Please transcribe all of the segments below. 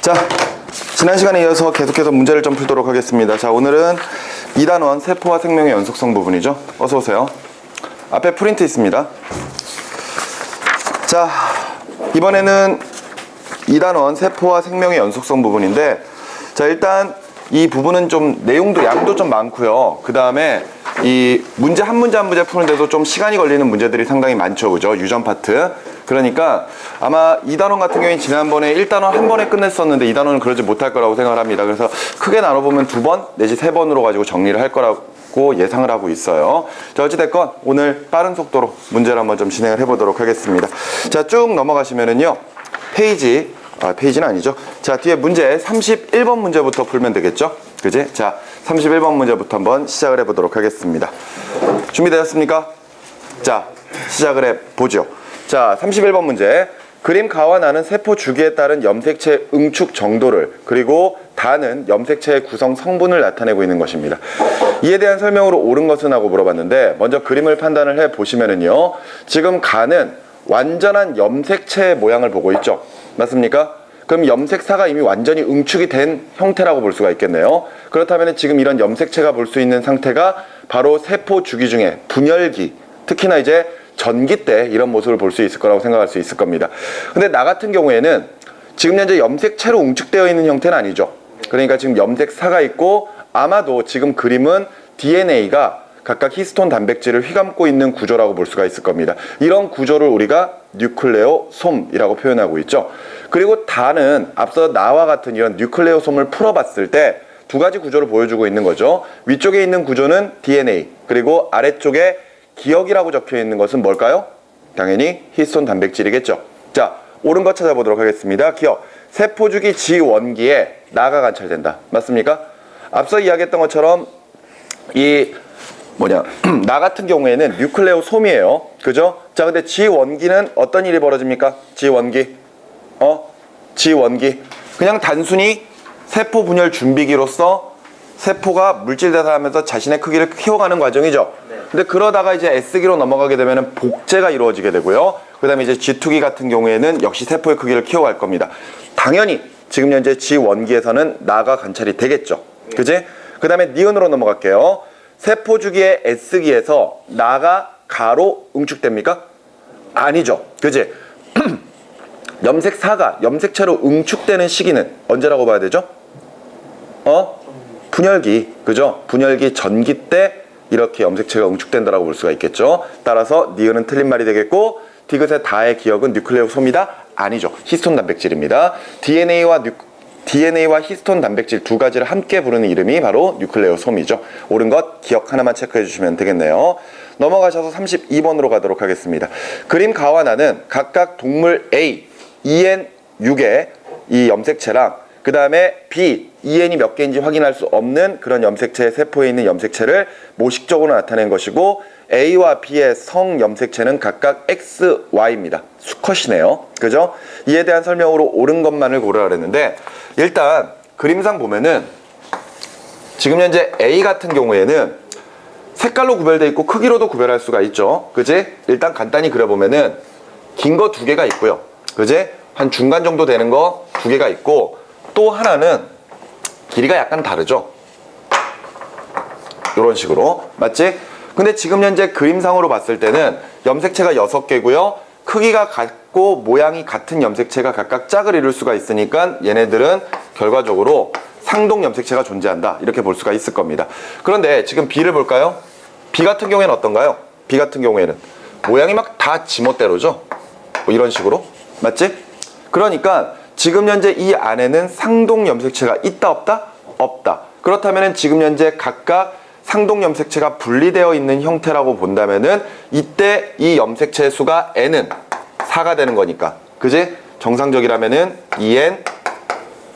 자, 지난 시간에 이어서 계속해서 문제를 좀 풀도록 하겠습니다. 자, 오늘은 2단원 세포와 생명의 연속성 부분이죠. 어서 오세요. 앞에 프린트 있습니다. 자, 이번에는 2단원 세포와 생명의 연속성 부분인데, 자, 일단 이 부분은 좀 내용도 양도 좀 많고요. 그 다음에 이 문제 한 문제 한 문제 푸는데도 좀 시간이 걸리는 문제들이 상당히 많죠, 그죠? 유전 파트. 그러니까 아마 2단원 같은 경우에 지난번에 1단원 한 번에 끝냈었는데 2단원은 그러지 못할 거라고 생각을 합니다. 그래서 크게 나눠보면 2번 내지 3번으로 가지고 정리를 할 거라고 예상을 하고 있어요. 자, 어찌됐건 오늘 빠른 속도로 문제를 한번 좀 진행을 해보도록 하겠습니다. 자, 쭉 넘어가시면은요, 페이지는 아니죠. 자, 뒤에 문제 31번 문제부터 풀면 되겠죠? 그지? 자, 31번 문제부터 한번 시작을 해보도록 하겠습니다. 준비되셨습니까? 자, 시작을 해보죠. 자, 31번 문제. 그림 가와 나는 세포 주기에 따른 염색체 응축 정도를, 그리고 다는 염색체의 구성 성분을 나타내고 있는 것입니다. 이에 대한 설명으로 옳은 것은 하고 물어봤는데, 먼저 그림을 판단을 해 보시면은요, 지금 가는 완전한 염색체의 모양을 보고 있죠. 맞습니까? 그럼 염색사가 이미 완전히 응축이 된 형태라고 볼 수가 있겠네요. 그렇다면 지금 이런 염색체가 볼 수 있는 상태가 바로 세포 주기 중에 분열기, 특히나 이제 전기 때 이런 모습을 볼 수 있을 거라고 생각할 수 있을 겁니다. 근데 나 같은 경우에는 지금 현재 염색체로 응축되어 있는 형태는 아니죠. 그러니까 지금 염색사가 있고, 아마도 지금 그림은 DNA가 각각 히스톤 단백질을 휘감고 있는 구조라고 볼 수가 있을 겁니다. 이런 구조를 우리가 뉴클레오솜이라고 표현하고 있죠. 그리고 다는 앞서 나와 같은 이런 뉴클레오솜을 풀어봤을 때 두 가지 구조를 보여주고 있는 거죠. 위쪽에 있는 구조는 DNA, 그리고 아래쪽에 기억이라고 적혀 있는 것은 뭘까요? 당연히 히스톤 단백질이겠죠. 자, 옳은 것 찾아보도록 하겠습니다. 기억. 세포주기 지원기에 나가 관찰된다. 맞습니까? 앞서 이야기했던 것처럼 나 같은 경우에는 뉴클레오솜이에요. 그죠? 자, 근데 지원기는 어떤 일이 벌어집니까? 지원기. 그냥 단순히 세포 분열 준비기로서 세포가 물질 대사하면서 자신의 크기를 키워가는 과정이죠. 근데 그러다가 이제 S기로 넘어가게 되면 복제가 이루어지게 되고요. 그 다음에 이제 G2기 같은 경우에는 역시 세포의 크기를 키워갈 겁니다. 당연히 지금 현재 G1기에서는 나가 관찰이 되겠죠. 그지? 그 다음에 니은으로 넘어갈게요. 세포 주기의 S기에서 나가 가로 응축됩니까? 아니죠. 그지? 염색사가 염색체로 응축되는 시기는 언제라고 봐야 되죠? 분열기. 그죠? 분열기 전기 때 이렇게 염색체가 응축된다라고 볼 수가 있겠죠. 따라서 니은은 틀린 말이 되겠고, 디귿의 다의 기억은 뉴클레오솜이다? 아니죠. 히스톤 단백질입니다. DNA와 히스톤 단백질 두 가지를 함께 부르는 이름이 바로 뉴클레오솜이죠. 옳은 것 기억 하나만 체크해 주시면 되겠네요. 넘어가셔서 32번으로 가도록 하겠습니다. 그림 가와 나는 각각 동물 A, EN6의 이 염색체랑 그 다음에 B, EN이 몇 개인지 확인할 수 없는 그런 염색체의 세포에 있는 염색체를 모식적으로 나타낸 것이고, A와 B의 성 염색체는 각각 X, Y입니다. 수컷이네요. 그죠? 이에 대한 설명으로 옳은 것만을 고르라 그랬는데, 일단 그림상 보면은 지금 현재 A 같은 경우에는 색깔로 구별되어 있고 크기로도 구별할 수가 있죠. 그지? 일단 간단히 그려보면은 긴 거 두 개가 있고요. 그지? 한 중간 정도 되는 거 두 개가 있고, 또 하나는 길이가 약간 다르죠. 이런 식으로. 맞지? 근데 지금 현재 그림상으로 봤을 때는 염색체가 6개고요. 크기가 같고 모양이 같은 염색체가 각각 짝을 이룰 수가 있으니까 얘네들은 결과적으로 상동 염색체가 존재한다. 이렇게 볼 수가 있을 겁니다. 그런데 지금 B를 볼까요? B 같은 경우에는 어떤가요? B 같은 경우에는 모양이 막 다 지멋대로죠. 뭐 이런 식으로. 맞지? 그러니까 지금 현재 이 안에는 상동 염색체가 있다 없다? 없다. 그렇다면 지금 현재 각각 상동 염색체가 분리되어 있는 형태라고 본다면은 이때 이 염색체 수가 N은 4가 되는 거니까. 그지? 정상적이라면은 2N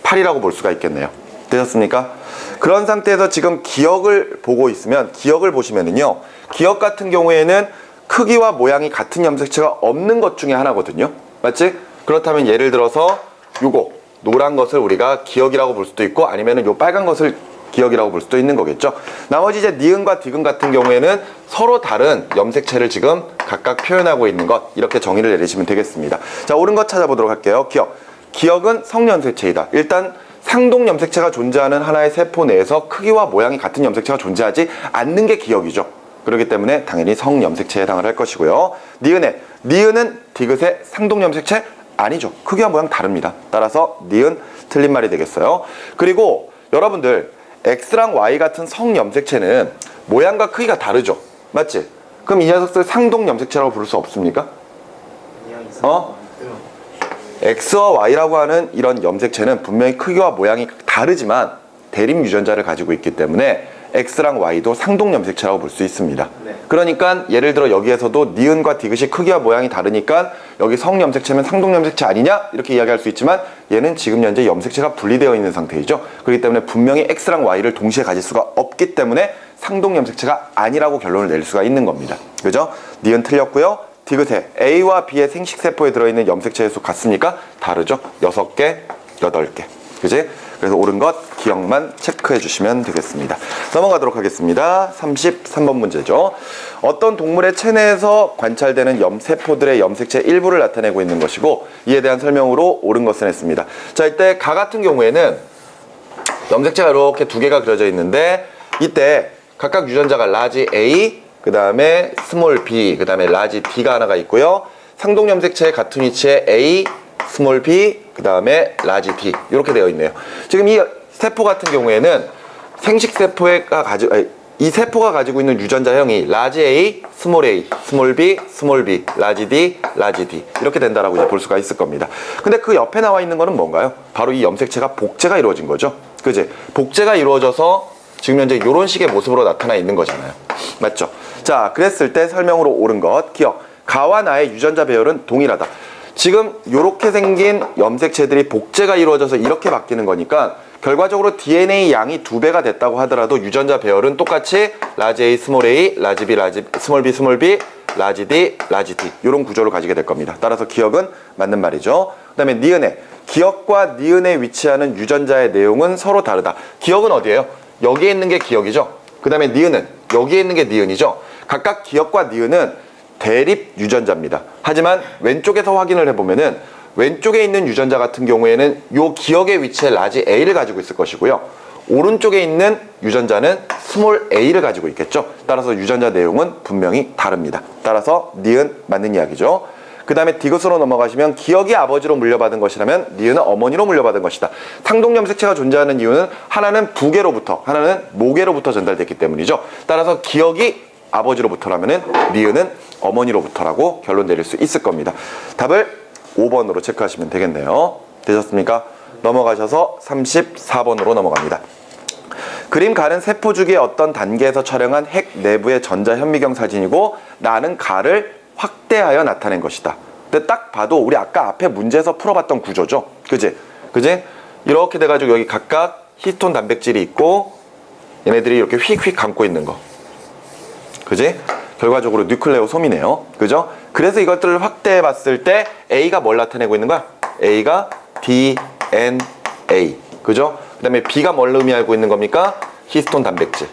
8이라고 볼 수가 있겠네요. 되셨습니까? 그런 상태에서 지금 기억을 보고 있으면, 기억을 보시면은요, 기억 같은 경우에는 크기와 모양이 같은 염색체가 없는 것 중에 하나거든요. 맞지? 그렇다면 예를 들어서 요거 노란 것을 우리가 기억이라고 볼 수도 있고, 아니면은 요 빨간 것을 기억이라고 볼 수도 있는 거겠죠. 나머지 이제 니은과 디귿 같은 경우에는 서로 다른 염색체를 지금 각각 표현하고 있는 것, 이렇게 정의를 내리시면 되겠습니다. 자, 옳은 것 찾아보도록 할게요. 기억. 기억은 성염색체이다. 일단 상동염색체가 존재하는 하나의 세포 내에서 크기와 모양이 같은 염색체가 존재하지 않는 게 기억이죠. 그렇기 때문에 당연히 성염색체에 해당을 할 것이고요. 니은은 디귿의 상동염색체? 아니죠. 크기와 모양 다릅니다. 따라서 니은 틀린 말이 되겠어요. 그리고 여러분들 X랑 Y 같은 성염색체는 모양과 크기가 다르죠. 맞지? 그럼 이 녀석들 상동염색체라고 부를 수 없습니까? X와 Y라고 하는 이런 염색체는 분명히 크기와 모양이 다르지만 대립 유전자를 가지고 있기 때문에 X랑 Y도 상동염색체라고 볼 수 있습니다. 네. 그러니까 예를 들어 여기에서도 니은과 디귿이 크기와 모양이 다르니까 여기 성염색체면 상동염색체 아니냐? 이렇게 이야기할 수 있지만 얘는 지금 현재 염색체가 분리되어 있는 상태이죠. 그렇기 때문에 분명히 X랑 Y를 동시에 가질 수가 없기 때문에 상동염색체가 아니라고 결론을 낼 수가 있는 겁니다. 그죠? 니은 틀렸고요. 디귿에 A와 B의 생식세포에 들어있는 염색체의 수 같습니까? 다르죠? 6개, 8개. 그지? 그래서 옳은 것 기억만 체크해 주시면 되겠습니다. 넘어가도록 하겠습니다. 33번 문제죠. 어떤 동물의 체내에서 관찰되는 세포들의 염색체 일부를 나타내고 있는 것이고 이에 대한 설명으로 옳은 것은 했습니다. 자, 이때 가 같은 경우에는 염색체가 이렇게 두 개가 그려져 있는데 이때 각각 유전자가 라지 A, 그 다음에 스몰 b, 그 다음에 라지 d가 하나가 있고요. 상동염색체의 같은 위치에 A, 스몰 b, 그 다음에 라지 d 이렇게 되어 있네요. 지금 이 세포 같은 경우에는 이 세포가 가지고 있는 유전자형이 라지 A, 스몰 b, 라지 d, 라지 d 이렇게 된다라고 이제 볼 수가 있을 겁니다. 근데 그 옆에 나와 있는 거는 뭔가요? 바로 이 염색체가 복제가 이루어진 거죠. 그지? 복제가 이루어져서 지금 현재 이런 식의 모습으로 나타나 있는 거잖아요. 맞죠? 자, 그랬을 때 설명으로 옳은 것 기억. 가와 나의 유전자 배열은 동일하다. 지금 이렇게 생긴 염색체들이 복제가 이루어져서 이렇게 바뀌는 거니까 결과적으로 DNA 양이 2배가 됐다고 하더라도 유전자 배열은 똑같이 라지 A, 스몰 A, 라지 B, 스몰 B, 라지 D, 라지 D 이런 구조를 가지게 될 겁니다. 따라서 기억은 맞는 말이죠. 그 다음에 니은에 기억과 니은에 위치하는 유전자의 내용은 서로 다르다. 기억은 어디예요? 여기에 있는 게 기억이죠. 그 다음에 니은은 여기에 있는 게 니은이죠. 각각 기억과 니은은 대립 유전자입니다. 하지만 왼쪽에서 확인을 해보면은 왼쪽에 있는 유전자 같은 경우에는 요 기억의 위치에 라지 A를 가지고 있을 것이고요. 오른쪽에 있는 유전자는 스몰 a를 가지고 있겠죠. 따라서 유전자 내용은 분명히 다릅니다. 따라서 니은 맞는 이야기죠. 그 다음에 디귿으로 넘어가시면 기억이 아버지로 물려받은 것이라면 니은은 어머니로 물려받은 것이다. 상동염색체가 존재하는 이유는 하나는 부계로부터 하나는 모계로부터 전달됐기 때문이죠. 따라서 기억이 아버지로부터라면 니은은 어머니로부터라고 결론 내릴 수 있을 겁니다. 답을 5번으로 체크하시면 되겠네요. 되셨습니까? 넘어가셔서 34번으로 넘어갑니다. 그림 가는 세포 주기의 어떤 단계에서 촬영한 핵 내부의 전자 현미경 사진이고 나는 가를 확대하여 나타낸 것이다. 근데 딱 봐도 우리 아까 앞에 문제에서 풀어봤던 구조죠. 그지? 이렇게 돼가지고 여기 각각 히스톤 단백질이 있고 얘네들이 이렇게 휙휙 감고 있는 거. 그지? 결과적으로 뉴클레오솜이네요. 그죠? 그래서 이것들을 확대해 봤을 때 A가 뭘 나타내고 있는 거야? A가 DNA. 그죠? 그 다음에 B가 뭘 의미하고 있는 겁니까? 히스톤 단백질.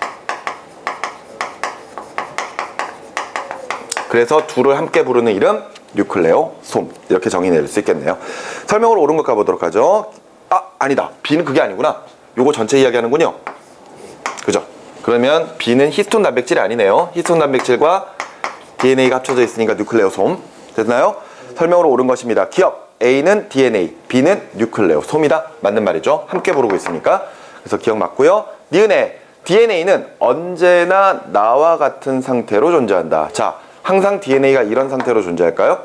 그래서 둘을 함께 부르는 이름 뉴클레오솜. 이렇게 정의 내릴 수 있겠네요. 설명으로 옳은 것 가보도록 하죠. 아니다. B는 그게 아니구나. 요거 전체 이야기하는군요. 그죠? 그러면 B는 히스톤 단백질이 아니네요. 히스톤 단백질과 DNA가 합쳐져 있으니까 뉴클레오솜. 됐나요? 설명으로 옳은 것입니다. 기억. A는 DNA, B는 뉴클레오솜이다. 맞는 말이죠. 함께 부르고 있으니까. 그래서 기억 맞고요. 니은에 DNA는 언제나 나와 같은 상태로 존재한다. 자, 항상 DNA가 이런 상태로 존재할까요?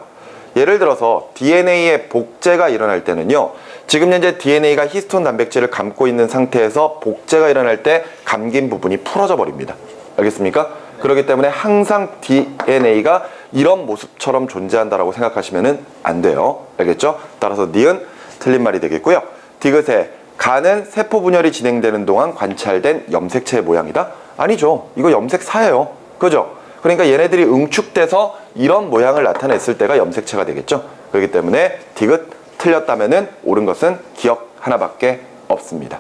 예를 들어서 DNA의 복제가 일어날 때는요. 지금 현재 DNA가 히스톤 단백질을 감고 있는 상태에서 복제가 일어날 때 감긴 부분이 풀어져 버립니다. 알겠습니까? 그렇기 때문에 항상 DNA가 이런 모습처럼 존재한다라고 생각하시면 안 돼요. 알겠죠? 따라서 니은 틀린 말이 되겠고요. 디귿에 가는 세포 분열이 진행되는 동안 관찰된 염색체의 모양이다? 아니죠. 이거 염색사예요. 그죠? 그러니까 얘네들이 응축돼서 이런 모양을 나타냈을 때가 염색체가 되겠죠. 그렇기 때문에 디귿 틀렸다면은 옳은 것은 기억 하나밖에 없습니다.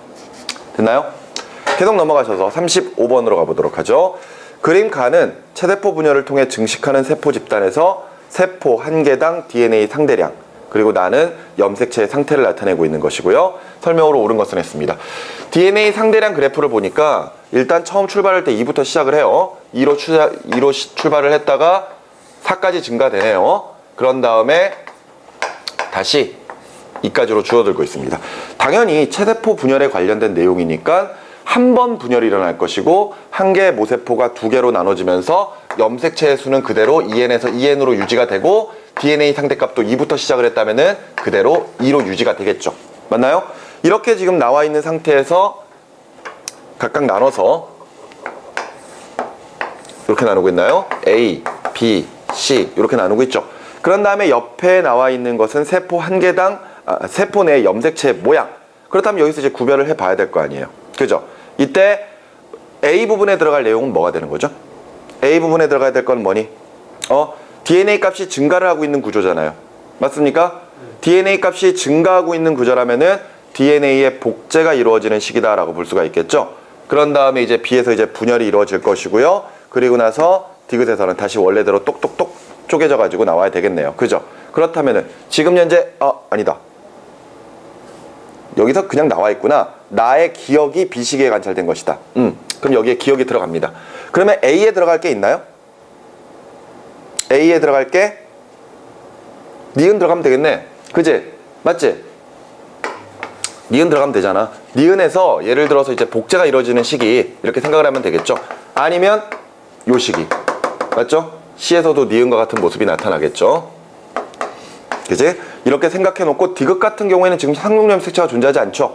됐나요? 계속 넘어가셔서 35번으로 가보도록 하죠. 그림 가는 체세포 분열을 통해 증식하는 세포 집단에서 세포 한 개당 DNA 상대량, 그리고 나는 염색체의 상태를 나타내고 있는 것이고요. 설명으로 옳은 것은 했습니다. DNA 상대량 그래프를 보니까 일단 처음 출발할 때 2부터 시작을 해요. 2로 출발을 했다가 4까지 증가되네요. 그런 다음에 다시 2까지로 줄어들고 있습니다. 당연히 체세포 분열에 관련된 내용이니까 한 번 분열이 일어날 것이고 한 개의 모세포가 두 개로 나눠지면서 염색체의 수는 그대로 2n에서 2n으로 유지가 되고 DNA 상대값도 2부터 시작을 했다면은 그대로 2로 유지가 되겠죠. 맞나요? 이렇게 지금 나와 있는 상태에서 각각 나눠서 이렇게 나누고 있나요? A, B, C 이렇게 나누고 있죠. 그런 다음에 옆에 나와 있는 것은 세포 한 개당 세포 내 염색체의 모양. 그렇다면 여기서 이제 구별을 해봐야 될 거 아니에요. 그죠? 이때 A 부분에 들어갈 내용은 뭐가 되는 거죠? A 부분에 들어가야 될 건 뭐니? DNA 값이 증가를 하고 있는 구조잖아요. 맞습니까? DNA 값이 증가하고 있는 구조라면은 DNA의 복제가 이루어지는 시기다라고 볼 수가 있겠죠. 그런 다음에 이제 B에서 이제 분열이 이루어질 것이고요. 그리고 나서 디귿에서는 다시 원래대로 똑똑똑 쪼개져 가지고 나와야 되겠네요. 그죠? 그렇다면은 지금 현재 아니다. 여기서 그냥 나와 있구나. 나의 기억이 B시기에 관찰된 것이다. 그럼 여기에 기억이 들어갑니다. 그러면 A에 들어갈 게 있나요? A에 들어갈 게 니은 들어가면 되겠네. 그지? 맞지? 니은 들어가면 되잖아. 니은에서 예를 들어서 이제 복제가 이루어지는 시기 이렇게 생각을 하면 되겠죠. 아니면 요 시기. 맞죠? C에서도 니은과 같은 모습이 나타나겠죠. 그지? 이렇게 생각해 놓고 디귿 같은 경우에는 지금 상동염색체가 존재하지 않죠.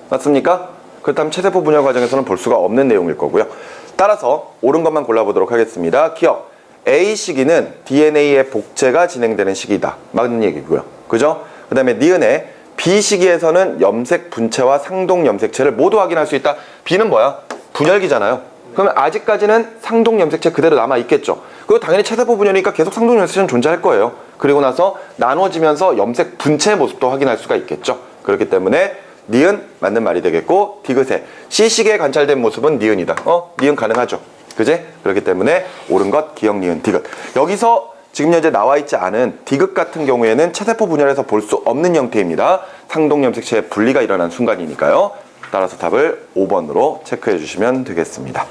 맞습니까? 그렇다면 체세포 분열 과정에서는 볼 수가 없는 내용일 거고요. 따라서 옳은 것만 골라보도록 하겠습니다. 기억. A 시기는 DNA의 복제가 진행되는 시기다. 맞는 얘기고요. 그죠? 그 다음에 니은의 B 시기에서는 염색 분체와 상동 염색체를 모두 확인할 수 있다. B는 뭐야? 분열기잖아요. 그러면 아직까지는 상동 염색체 그대로 남아 있겠죠. 그리고 당연히 체세포 분열이니까 계속 상동 염색체는 존재할 거예요. 그리고 나서 나눠지면서 염색 분체의 모습도 확인할 수가 있겠죠. 그렇기 때문에 니은 맞는 말이 되겠고 디귿의 C 시기에 관찰된 모습은 니은이다. 니은 가능하죠. 그지? 그렇기 때문에 옳은 것 기억 니은 디귿. 여기서 지금 현재 나와 있지 않은 디귿 같은 경우에는 체세포 분열에서 볼 수 없는 형태입니다. 상동 염색체의 분리가 일어난 순간이니까요. 따라서 답을 5번으로 체크해 주시면 되겠습니다.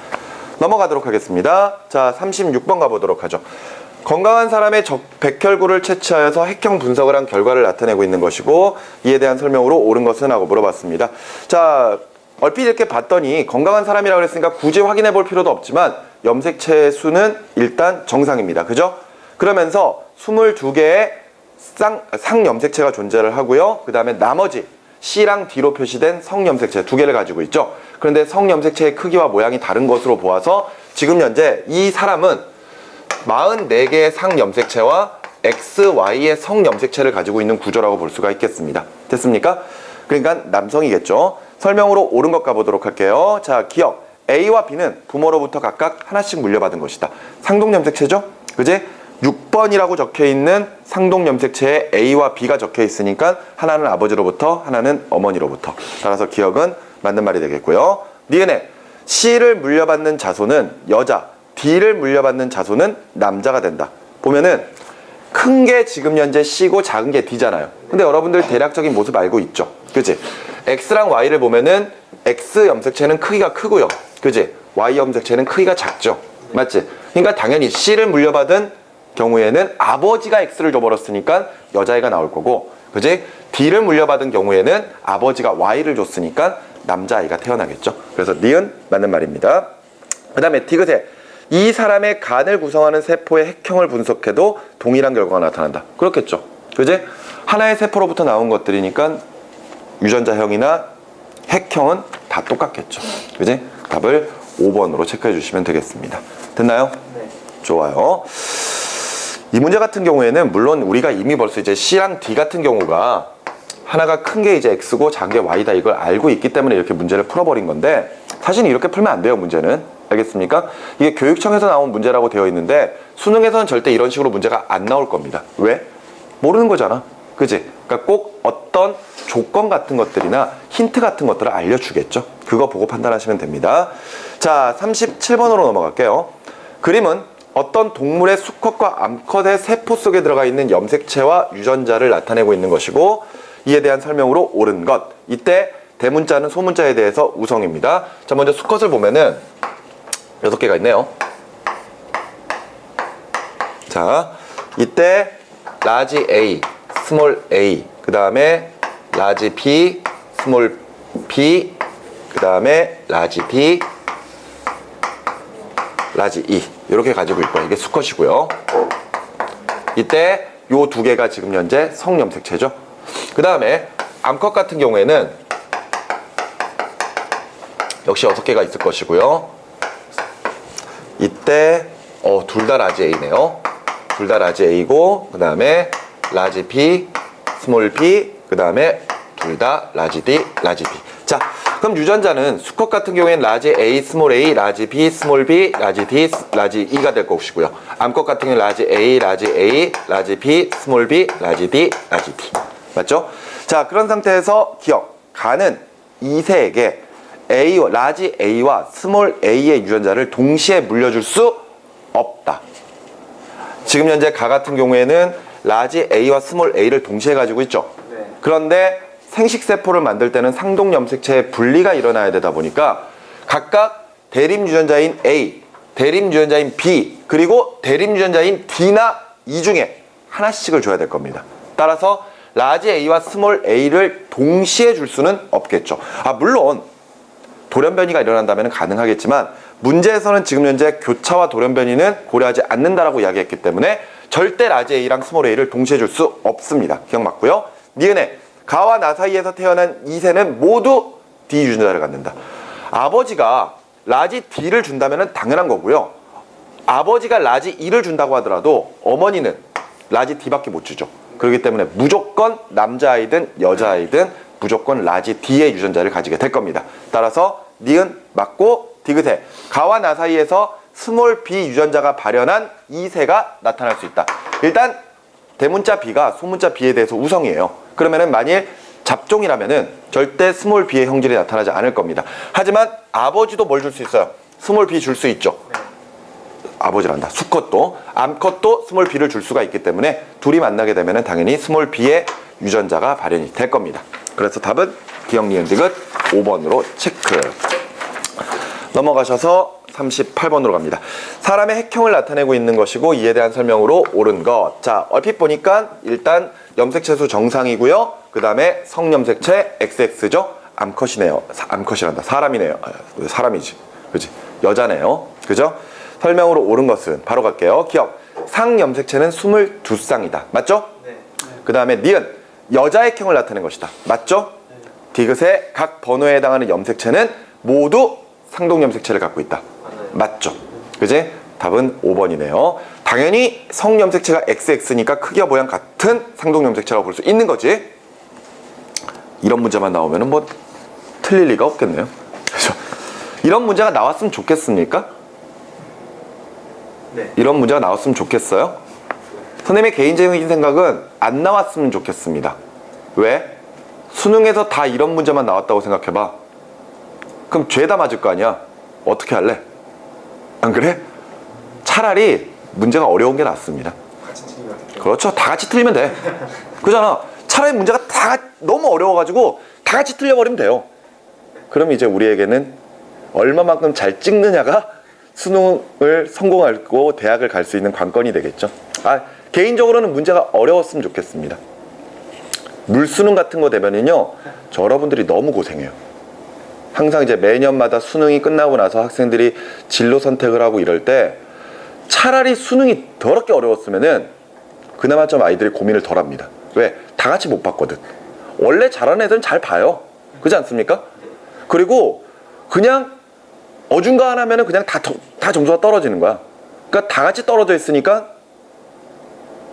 넘어가도록 하겠습니다. 자, 36번 가보도록 하죠. 건강한 사람의 백혈구를 채취하여서 핵형 분석을 한 결과를 나타내고 있는 것이고 이에 대한 설명으로 옳은 것은 하고 물어봤습니다. 자, 얼핏 이렇게 봤더니 건강한 사람이라고 했으니까 굳이 확인해 볼 필요도 없지만 염색체 수는 일단 정상입니다. 그죠? 그러면서 22개의 상염색체가 존재를 하고요. 그 다음에 나머지 C랑 D로 표시된 성염색체 2개를 가지고 있죠. 그런데 성염색체의 크기와 모양이 다른 것으로 보아서 지금 현재 이 사람은 44개의 상염색체와 XY의 성염색체를 가지고 있는 구조라고 볼 수가 있겠습니다. 됐습니까? 그러니까 남성이겠죠. 설명으로 옳은 것 가보도록 할게요. 자, 기억. A와 B는 부모로부터 각각 하나씩 물려받은 것이다. 상동염색체죠? 그지? 6번이라고 적혀있는 상동염색체에 A와 B가 적혀있으니까 하나는 아버지로부터 하나는 어머니로부터. 따라서 기억은 맞는 말이 되겠고요. 니은에 C를 물려받는 자손은 여자, D를 물려받는 자손은 남자가 된다. 보면은 큰 게 지금 현재 C고 작은 게 D잖아요. 근데 여러분들 대략적인 모습 알고 있죠? 그치? X랑 Y를 보면은 X 염색체는 크기가 크고요. 그치? Y 염색체는 크기가 작죠. 맞지? 그러니까 당연히 C를 물려받은 경우에는 아버지가 X를 줘버렸으니까 여자애가 나올 거고, 그지? D를 물려받은 경우에는 아버지가 Y를 줬으니까 남자아이가 태어나겠죠. 그래서 니은 맞는 말입니다. 그 다음에 디귿에 이 사람의 간을 구성하는 세포의 핵형을 분석해도 동일한 결과가 나타난다. 그렇겠죠. 그지? 하나의 세포로부터 나온 것들이니까 유전자형이나 핵형은 다 똑같겠죠. 그지? 답을 5번으로 체크해 주시면 되겠습니다. 됐나요? 네. 좋아요. 이 문제 같은 경우에는 물론 우리가 이미 벌써 이제 C랑 D 같은 경우가 하나가 큰 게 이제 X고 작은 게 Y다 이걸 알고 있기 때문에 이렇게 문제를 풀어버린 건데 사실 이렇게 풀면 안 돼요. 문제는. 알겠습니까? 이게 교육청에서 나온 문제라고 되어 있는데 수능에서는 절대 이런 식으로 문제가 안 나올 겁니다. 왜? 모르는 거잖아. 그치? 그러니까 꼭 어떤 조건 같은 것들이나 힌트 같은 것들을 알려주겠죠. 그거 보고 판단하시면 됩니다. 자, 37번으로 넘어갈게요. 그림은 어떤 동물의 수컷과 암컷의 세포 속에 들어가 있는 염색체와 유전자를 나타내고 있는 것이고, 이에 대한 설명으로 옳은 것. 이때 대문자는 소문자에 대해서 우성입니다. 자, 먼저 수컷을 보면은 6개가 있네요. 자, 이때 라지 A, 스몰 A, 그 다음에 라지 B, 스몰 B, 그 다음에 라지 D, 라지 E, 이렇게 가지고 있고요. 이게 수컷이고요. 이때 요 2개가 지금 현재 성염색체죠. 그 다음에 암컷 같은 경우에는 역시 6개가 있을 것이고요. 이때 둘 다 라지 A네요. 둘 다 라지 A고, 그 다음에 라지 B, 스몰 B, 그 다음에 둘 다 라지 D, 라지 B. 자, 그럼 유전자는 수컷 같은 경우에는 라지 A, 스몰 A, 라지 B, 스몰 B, 라지 D, 라지 E가 될 것이고요. 암컷 같은 경우는 라지 A, 라지 B, 스몰 B, 라지 D, 라지 D. 맞죠? 자, 그런 상태에서 기억. 가는 2세에게 라지 A와 스몰 A의 유전자를 동시에 물려줄 수 없다. 지금 현재 가 같은 경우에는 라지 A와 스몰 A를 동시에 가지고 있죠. 네. 그런데 생식세포를 만들 때는 상동염색체의 분리가 일어나야 되다 보니까 각각 대립 유전자인 A, 대립 유전자인 B, 그리고 대립 유전자인 D나 E 중에 하나씩을 줘야 될 겁니다. 따라서 라지 A와 스몰 A를 동시에 줄 수는 없겠죠. 물론 돌연변이가 일어난다면 가능하겠지만 문제에서는 지금 현재 교차와 돌연변이는 고려하지 않는다라고 이야기했기 때문에 절대 라지 A랑 스몰 A를 동시에 줄 수 없습니다. 기억 맞고요. 니은에 가와 나 사이에서 태어난 2세는 모두 D 유전자를 갖는다. 아버지가 라지 D를 준다면 당연한 거고요. 아버지가 라지 E를 준다고 하더라도 어머니는 라지 D밖에 못 주죠. 그렇기 때문에 무조건 남자아이든 여자아이든 무조건 라지 D의 유전자를 가지게 될 겁니다. 따라서 니은 맞고 디귿에 가와 나 사이에서 스몰 B 유전자가 발현한 2세가 나타날 수 있다. 일단 대문자 B가 소문자 B에 대해서 우성이에요. 그러면은 만일 잡종이라면은 절대 스몰 B의 형질이 나타나지 않을 겁니다. 하지만 아버지도 뭘 줄 수 있어요? 스몰 B 줄 수 있죠. 아버지란다. 수컷도 암컷도 스몰 B를 줄 수가 있기 때문에 둘이 만나게 되면은 당연히 스몰 B의 유전자가 발현이 될 겁니다. 그래서 답은 기억 니은 디귿 5번으로 체크. 넘어가셔서 38번으로 갑니다. 사람의 핵형을 나타내고 있는 것이고 이에 대한 설명으로 옳은 것. 자, 얼핏 보니까 일단 염색체수 정상이고요. 그 다음에 성염색체 XX죠. 암컷이네요. 암컷이란다. 사람이네요. 사람이지. 그지? 여자네요. 그죠? 설명으로 옳은 것은 바로 갈게요. 기억. 상염색체는 22쌍이다. 맞죠? 네. 그 다음에 니은 여자 핵형을 나타낸 것이다. 맞죠? 디귿의 각 번호에 해당하는 염색체는 모두 상동염색체를 갖고 있다. 맞죠? 그지? 답은 5번이네요. 당연히 성염색체가 XX니까 크기와 모양 같은 상동염색체라고 볼 수 있는 거지. 이런 문제만 나오면은 뭐 틀릴 리가 없겠네요. 그죠? 이런 문제가 나왔으면 좋겠습니까? 네. 이런 문제가 나왔으면 좋겠어요? 선생님의 개인적인 생각은 안 나왔으면 좋겠습니다. 왜? 수능에서 다 이런 문제만 나왔다고 생각해봐. 그럼 죄다 맞을 거 아니야. 어떻게 할래? 안 그래? 차라리 문제가 어려운 게 낫습니다. 같이 틀리면 어떡해요? 그렇죠. 다 같이 틀리면 돼. 그잖아. 차라리 문제가 다 너무 어려워가지고 다 같이 틀려버리면 돼요. 그럼 이제 우리에게는 얼마만큼 잘 찍느냐가 수능을 성공하고 대학을 갈 수 있는 관건이 되겠죠. 개인적으로는 문제가 어려웠으면 좋겠습니다. 물수능 같은 거 되면은요, 저 여러분들이 너무 고생해요. 항상 이제 매년마다 수능이 끝나고 나서 학생들이 진로 선택을 하고 이럴 때 차라리 수능이 더럽게 어려웠으면은 그나마 좀 아이들이 고민을 덜 합니다. 왜? 다 같이 못 봤거든. 원래 잘하는 애들은 잘 봐요. 그렇지 않습니까? 그리고 그냥 어중간하면은 그냥 다 점수가 떨어지는 거야. 그러니까 다 같이 떨어져 있으니까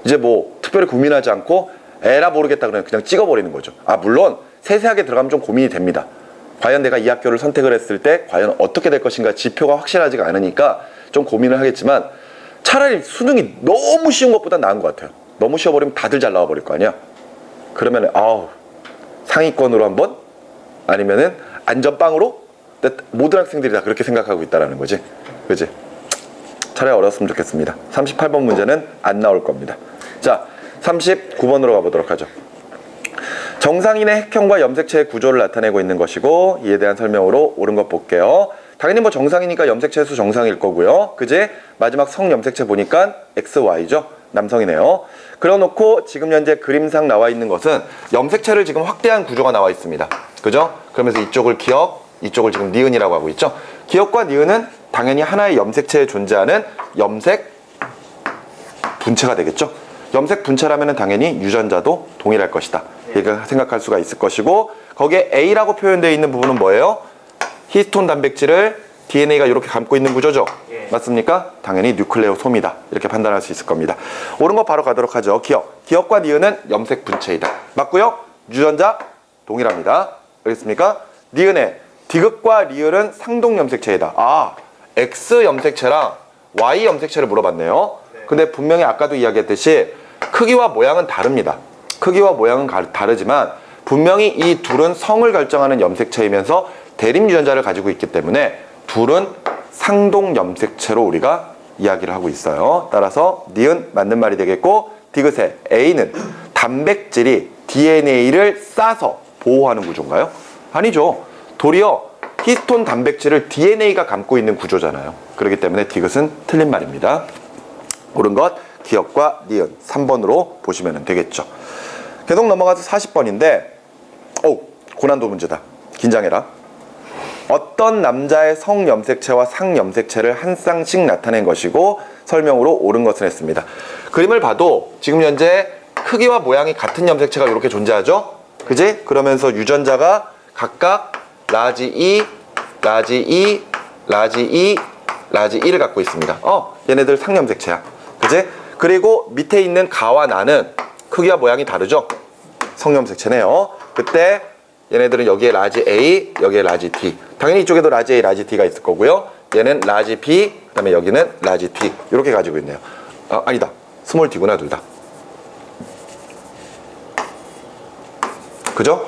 이제 뭐 특별히 고민하지 않고 에라 모르겠다 그냥 찍어버리는 거죠. 물론 세세하게 들어가면 좀 고민이 됩니다. 과연 내가 이 학교를 선택을 했을 때 과연 어떻게 될 것인가 지표가 확실하지가 않으니까 좀 고민을 하겠지만 차라리 수능이 너무 쉬운 것보다 나은 것 같아요. 너무 쉬워버리면 다들 잘 나와버릴 거 아니야. 그러면 상위권으로 한번 아니면은 안전빵으로 모든 학생들이 다 그렇게 생각하고 있다라는 거지. 그지? 차라리 어려웠으면 좋겠습니다. 38번 문제는 안 나올 겁니다. 자, 39번으로 가보도록 하죠. 정상인의 핵형과 염색체의 구조를 나타내고 있는 것이고 이에 대한 설명으로 옳은 것 볼게요. 당연히 뭐 정상이니까 염색체 수 정상일 거고요. 그제 마지막 성 염색체 보니까 XY죠. 남성이네요. 그려놓고 지금 현재 그림상 나와 있는 것은 염색체를 지금 확대한 구조가 나와 있습니다. 그죠? 그러면서 이쪽을 기억, 이쪽을 지금 니은이라고 하고 있죠. 기억과 니은은 당연히 하나의 염색체에 존재하는 염색 분체가 되겠죠. 염색 분체라면 당연히 유전자도 동일할 것이다. 이렇게 생각할 수가 있을 것이고, 거기에 A라고 표현되어 있는 부분은 뭐예요? 히스톤 단백질을 DNA가 이렇게 감고 있는 구조죠. 맞습니까? 당연히 뉴클레오솜이다. 이렇게 판단할 수 있을 겁니다. 옳은 거 바로 가도록 하죠. 기억과 니은은 염색 분체이다. 맞고요. 유전자 동일합니다. 알겠습니까? 니은의 디귿과 리을은 상동 염색체이다. 아, X 염색체랑 Y 염색체를 물어봤네요. 근데 분명히 아까도 이야기했듯이 크기와 모양은 다릅니다. 크기와 모양은 다르지만 분명히 이 둘은 성을 결정하는 염색체이면서 대립 유전자를 가지고 있기 때문에 둘은 상동 염색체로 우리가 이야기를 하고 있어요. 따라서 니은 맞는 말이 되겠고, 디귿의 A는 단백질이 DNA를 싸서 보호하는 구조인가요? 아니죠. 도리어 히스톤 단백질을 DNA가 감고 있는 구조잖아요. 그렇기 때문에 디귿은 틀린 말입니다. 옳은 것 기억과 니은 3번으로 보시면 되겠죠. 계속 넘어가서 40번인데 고난도 문제다. 긴장해라. 어떤 남자의 성염색체와 상염색체를 한 쌍씩 나타낸 것이고 설명으로 옳은 것을 했습니다. 그림을 봐도 지금 현재 크기와 모양이 같은 염색체가 이렇게 존재하죠? 그지? 그러면서 유전자가 각각 라지 E, 라지 E, 라지 E, 라지 E를 갖고 있습니다. 얘네들 상염색체야. 그지? 그리고 밑에 있는 가와 나는 크기와 모양이 다르죠? 성염색체네요. 그때 얘네들은 여기에 라지 A, 여기에 라지 D. 당연히 이쪽에도 라지 A, 라지 D가 있을 거고요. 얘는 라지 B, 그 다음에 여기는 라지 D. 이렇게 가지고 있네요. 아니다. 스몰 D구나, 둘 다. 그죠?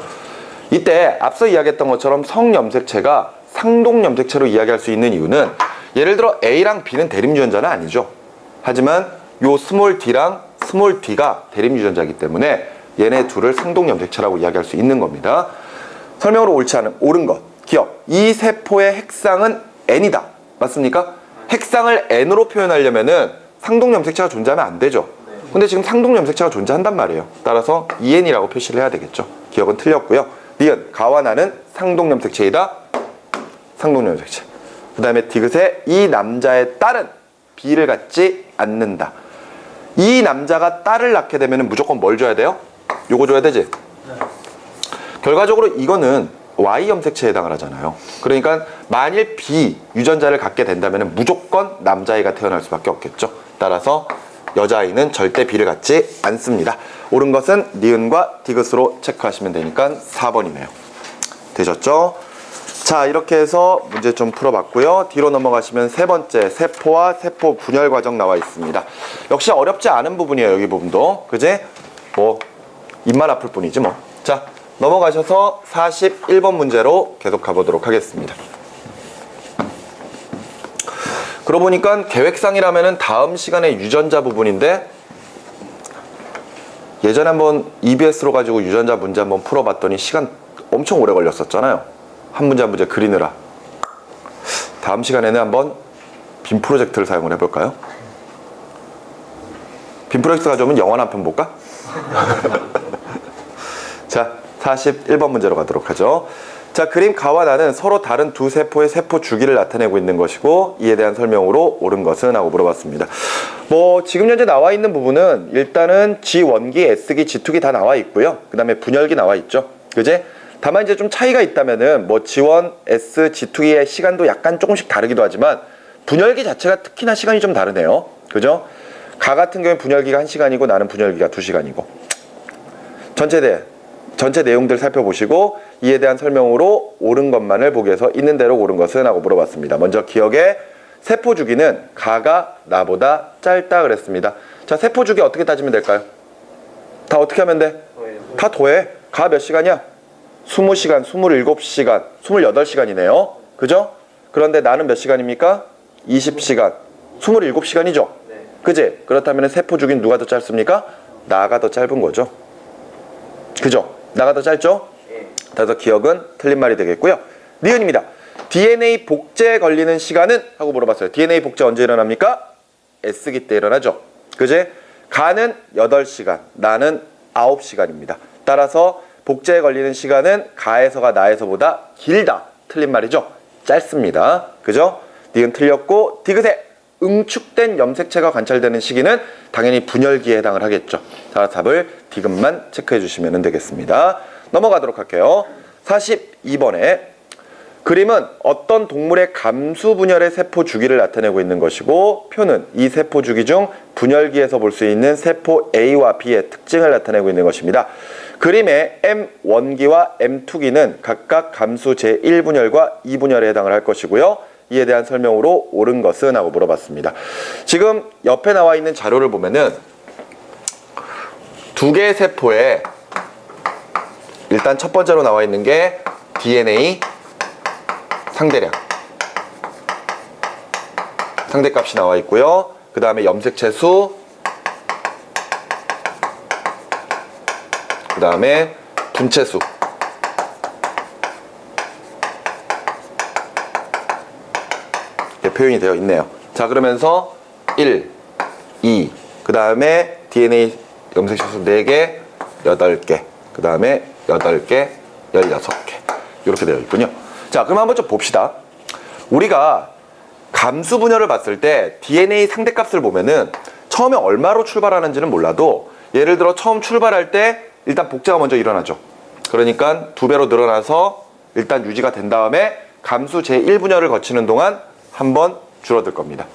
이때 앞서 이야기했던 것처럼 성염색체가 상동염색체로 이야기할 수 있는 이유는 예를 들어 A랑 B는 대립유전자는 아니죠. 하지만 요 스몰 D랑 스몰 D가 대립유전자이기 때문에 얘네 둘을 상동염색체라고 이야기할 수 있는 겁니다. 설명으로 옳지 않은 옳은 것 기억. 이 세포의 핵상은 N이다. 맞습니까? 핵상을 N으로 표현하려면은 상동염색체가 존재하면 안 되죠. 근데 지금 상동염색체가 존재한단 말이에요. 따라서 EN이라고 표시를 해야 되겠죠. 기억은 틀렸고요. 니은 가와 나는 상동염색체이다. 상동염색체. 그 다음에 디귿의 이 남자의 딸은 B를 갖지 않는다. 이 남자가 딸을 낳게 되면 무조건 뭘 줘야 돼요? 요거 줘야 되지? 결과적으로 이거는 Y 염색체에 해당을 하잖아요. 그러니까 만일 B 유전자를 갖게 된다면 무조건 남자아이가 태어날 수밖에 없겠죠. 따라서 여자아이는 절대 B를 갖지 않습니다. 옳은 것은 니은과 디귿으로 체크하시면 되니까 4번이네요. 되셨죠? 자, 이렇게 해서 문제 좀 풀어봤고요. 뒤로 넘어가시면 세 번째, 세포와 세포 분열 과정 나와 있습니다. 역시 어렵지 않은 부분이에요, 여기 부분도. 그지? 뭐 입만 아플 뿐이지 뭐. 자, 넘어가셔서 41번 문제로 계속 가보도록 하겠습니다. 그러고 보니까 계획상이라면은 다음 시간에 유전자 부분인데, 예전에 한번 EBS로 가지고 유전자 문제 한번 풀어봤더니 시간 엄청 오래 걸렸었잖아요. 한 문제 한 문제 그리느라. 다음 시간에는 한번 빔 프로젝트를 사용을 해볼까요? 빔 프로젝트 가져오면 영화 한 편 볼까? 자, 41번 문제로 가도록 하죠. 자, 그림 가와 나는 서로 다른 두 세포의 세포 주기를 나타내고 있는 것이고 이에 대한 설명으로 옳은 것은? 하고 물어봤습니다. 뭐 지금 현재 나와 있는 부분은 일단은 G1기, S기, G2기 다 나와 있고요. 그 다음에 분열기 나와 있죠. 그제? 다만 이제 좀 차이가 있다면은 뭐 G1, S, G2기의 시간도 약간 조금씩 다르기도 하지만 분열기 자체가 특히나 시간이 좀 다르네요. 그죠? 가 같은 경우에 분열기가 1시간이고 나는 분열기가 2시간이고. 전체 내용들 살펴보시고 이에 대한 설명으로 옳은 것만을 보기 위해서 있는 대로 옳은 것은? 하고 물어봤습니다. 먼저 기억에 세포 주기는 가가 나보다 짧다 그랬습니다. 자, 세포 주기 어떻게 따지면 될까요? 다 어떻게 하면 돼? 다 더해. 가 몇 시간이야? 20시간, 27시간, 28시간이네요. 그죠? 그런데 나는 몇 시간입니까? 20시간, 27시간이죠? 네. 그지? 그렇다면 세포 주기는 누가 더 짧습니까? 나가 더 짧은 거죠. 그죠? 나가 더 짧죠? 예. 따라서 기억은 틀린 말이 되겠고요. 니은입니다. DNA 복제에 걸리는 시간은? 하고 물어봤어요. DNA 복제 언제 일어납니까? S기 때 일어나죠. 그지? 가는 8시간, 나는 9시간입니다. 따라서 복제에 걸리는 시간은 가에서가 나에서보다 길다. 틀린 말이죠. 짧습니다. 그죠? 니은 틀렸고, 디귿에 응축된 염색체가 관찰되는 시기는 당연히 분열기에 해당을 하겠죠. 자, 답을 디귿만 체크해 주시면 되겠습니다. 넘어가도록 할게요. 42번에 그림은 어떤 동물의 감수 분열의 세포 주기를 나타내고 있는 것이고, 표는 이 세포 주기 중 분열기에서 볼 수 있는 세포 A와 B의 특징을 나타내고 있는 것입니다. 그림의 M1기와 M2기는 각각 감수 제1분열과 2분열에 해당을 할 것이고요. 이에 대한 설명으로 옳은 것은? 하고 물어봤습니다. 지금 옆에 나와 있는 자료를 보면은 두 개의 세포에 일단 첫 번째로 나와 있는 게 DNA 상대량, 상대값이 나와 있고요. 그 다음에 염색체 수, 그 다음에 분체 수, 이렇게 표현이 되어 있네요. 자, 그러면서 1, 2, 그 다음에 DNA 염색체 수 4개, 8개, 그 다음에 8개, 16개 이렇게 되어 있군요. 자, 그럼 한번 좀 봅시다. 우리가 감수 분열을 봤을 때 DNA 상대값을 보면은 처음에 얼마로 출발하는지는 몰라도, 예를 들어 처음 출발할 때 일단 복제가 먼저 일어나죠. 그러니까 2배로 늘어나서 일단 유지가 된 다음에 감수 제1분열을 거치는 동안 한번 줄어들 겁니다.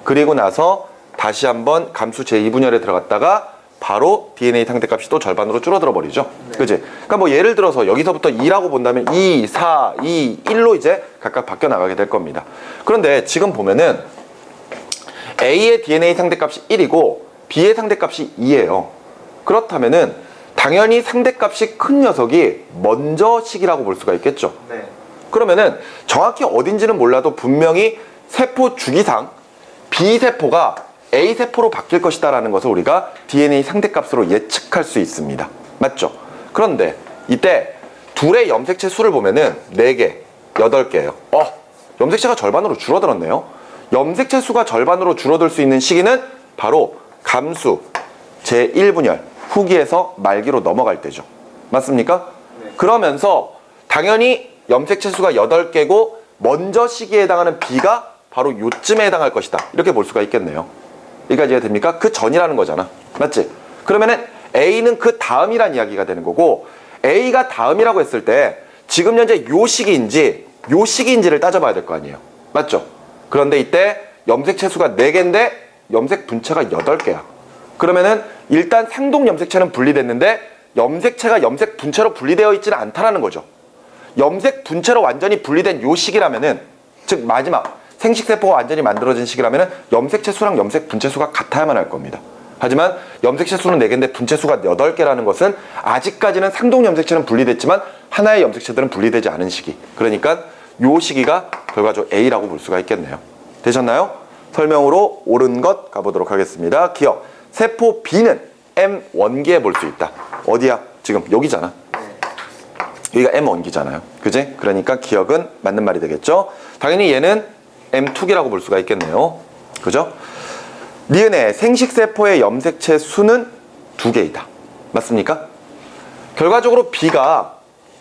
그리고 나서 다시 한번 감수 제2분열에 들어갔다가 바로 DNA 상대값이 또 절반으로 줄어들어 버리죠. 네. 그지? 그러니까 뭐 예를 들어서 여기서부터 2라고 본다면 2, 4, 2, 1로 이제 각각 바뀌어 나가게 될 겁니다. 그런데 지금 보면은 A의 DNA 상대값이 1이고 B의 상대값이 2예요. 그렇다면은 당연히 상대값이 큰 녀석이 먼저 식이라고 볼 수가 있겠죠. 네. 그러면은 정확히 어딘지는 몰라도 분명히 세포 주기상 B세포가 A세포로 바뀔 것이다 라는 것을 우리가 DNA 상대값으로 예측할 수 있습니다. 맞죠? 그런데 이때 둘의 염색체 수를 보면은 4개, 8개예요. 염색체가 절반으로 줄어들었네요. 염색체 수가 절반으로 줄어들 수 있는 시기는 바로 감수 제1분열 후기에서 말기로 넘어갈 때죠. 맞습니까? 네. 그러면서 당연히 염색체 수가 8개고 먼저 시기에 해당하는 B가 바로 요쯤에 해당할 것이다. 이렇게 볼 수가 있겠네요. 여기까지 이해가 됩니까? 그 전이라는 거잖아. 맞지? 그러면은 A는 그 다음이란 이야기가 되는 거고, A가 다음이라고 했을 때 지금 현재 요 시기인지 요 시기인지를 따져봐야 될 거 아니에요. 맞죠? 그런데 이때 염색체 수가 4개인데 염색 분체가 8개야. 그러면은 일단 생동 염색체는 분리됐는데 염색체가 염색 분체로 분리되어 있지는 않다라는 거죠. 염색 분체로 완전히 분리된 요 시기라면은, 즉 마지막 생식세포가 완전히 만들어진 시기라면 염색체 수랑 염색 분체 수가 같아야만 할 겁니다. 하지만 염색체 수는 4개인데 분체 수가 8개라는 것은 아직까지는 상동 염색체는 분리됐지만 하나의 염색체들은 분리되지 않은 시기. 그러니까 요 시기가 결과적으로 A라고 볼 수가 있겠네요. 되셨나요? 설명으로 옳은 것 가보도록 하겠습니다. 기억. 세포 B는 M1기에 볼 수 있다. 어디야? 지금 여기잖아. 여기가 M1기잖아요. 그지? 그러니까 기억은 맞는 말이 되겠죠? 당연히 얘는 M2기라고 볼 수가 있겠네요. 그죠? 니은의 생식세포의 염색체 수는 2개이다. 맞습니까? 결과적으로 B가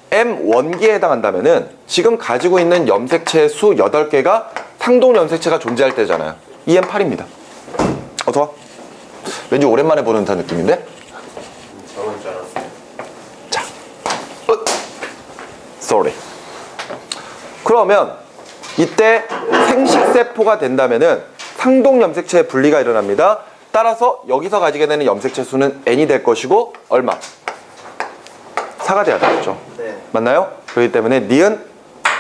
M1기에 해당한다면은 지금 가지고 있는 염색체 수 8개가 상동 염색체가 존재할 때잖아요. EM8입니다. 어서 와. 왠지 오랜만에 보는 듯한 느낌인데? 저런 줄 알았어요. 자. Sorry. 그러면 이때 생식세포가 된다면은 상동 염색체의 분리가 일어납니다. 따라서 여기서 가지게 되는 염색체 수는 N이 될 것이고, 얼마? 4가 돼야 되겠죠. 네. 맞나요? 그렇기 때문에 니은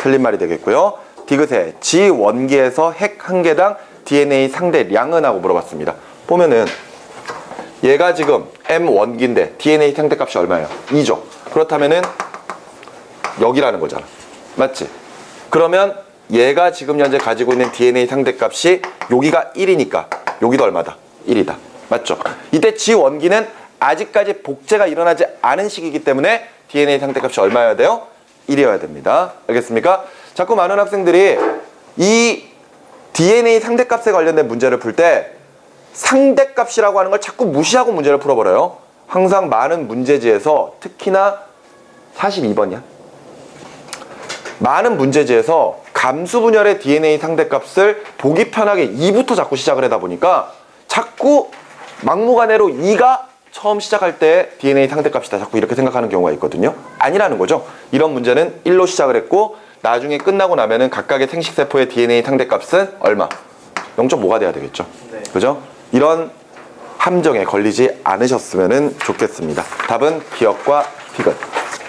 틀린 말이 되겠고요. 디귿에 G1기에서 핵 1개당 DNA 상대량은? 하고 물어봤습니다. 보면은 얘가 지금 M1기인데 DNA 상대값이 얼마예요? 2죠. 그렇다면은 여기라는 거잖아. 맞지? 그러면 얘가 지금 현재 가지고 있는 DNA 상대값이 여기가 1이니까 여기도 얼마다? 1이다. 맞죠? 이때 지원기는 아직까지 복제가 일어나지 않은 시기이기 때문에 DNA 상대값이 얼마여야 돼요? 1이어야 됩니다. 알겠습니까? 자꾸 많은 학생들이 이 DNA 상대값에 관련된 문제를 풀 때 상대값이라고 하는 걸 자꾸 무시하고 문제를 풀어버려요. 항상 많은 문제지에서 특히나 42번이야. 많은 문제지에서 감수 분열의 DNA 상대값을 보기 편하게 2부터 자꾸 시작을 하다 보니까 자꾸 막무가내로 2가 처음 시작할 때 DNA 상대값이다 자꾸 이렇게 생각하는 경우가 있거든요. 아니라는 거죠. 이런 문제는 1로 시작을 했고 나중에 끝나고 나면은 각각의 생식세포의 DNA 상대값은 얼마? 0.5가 돼야 되겠죠. 네. 그죠? 이런 함정에 걸리지 않으셨으면 좋겠습니다. 답은 기억과 디귿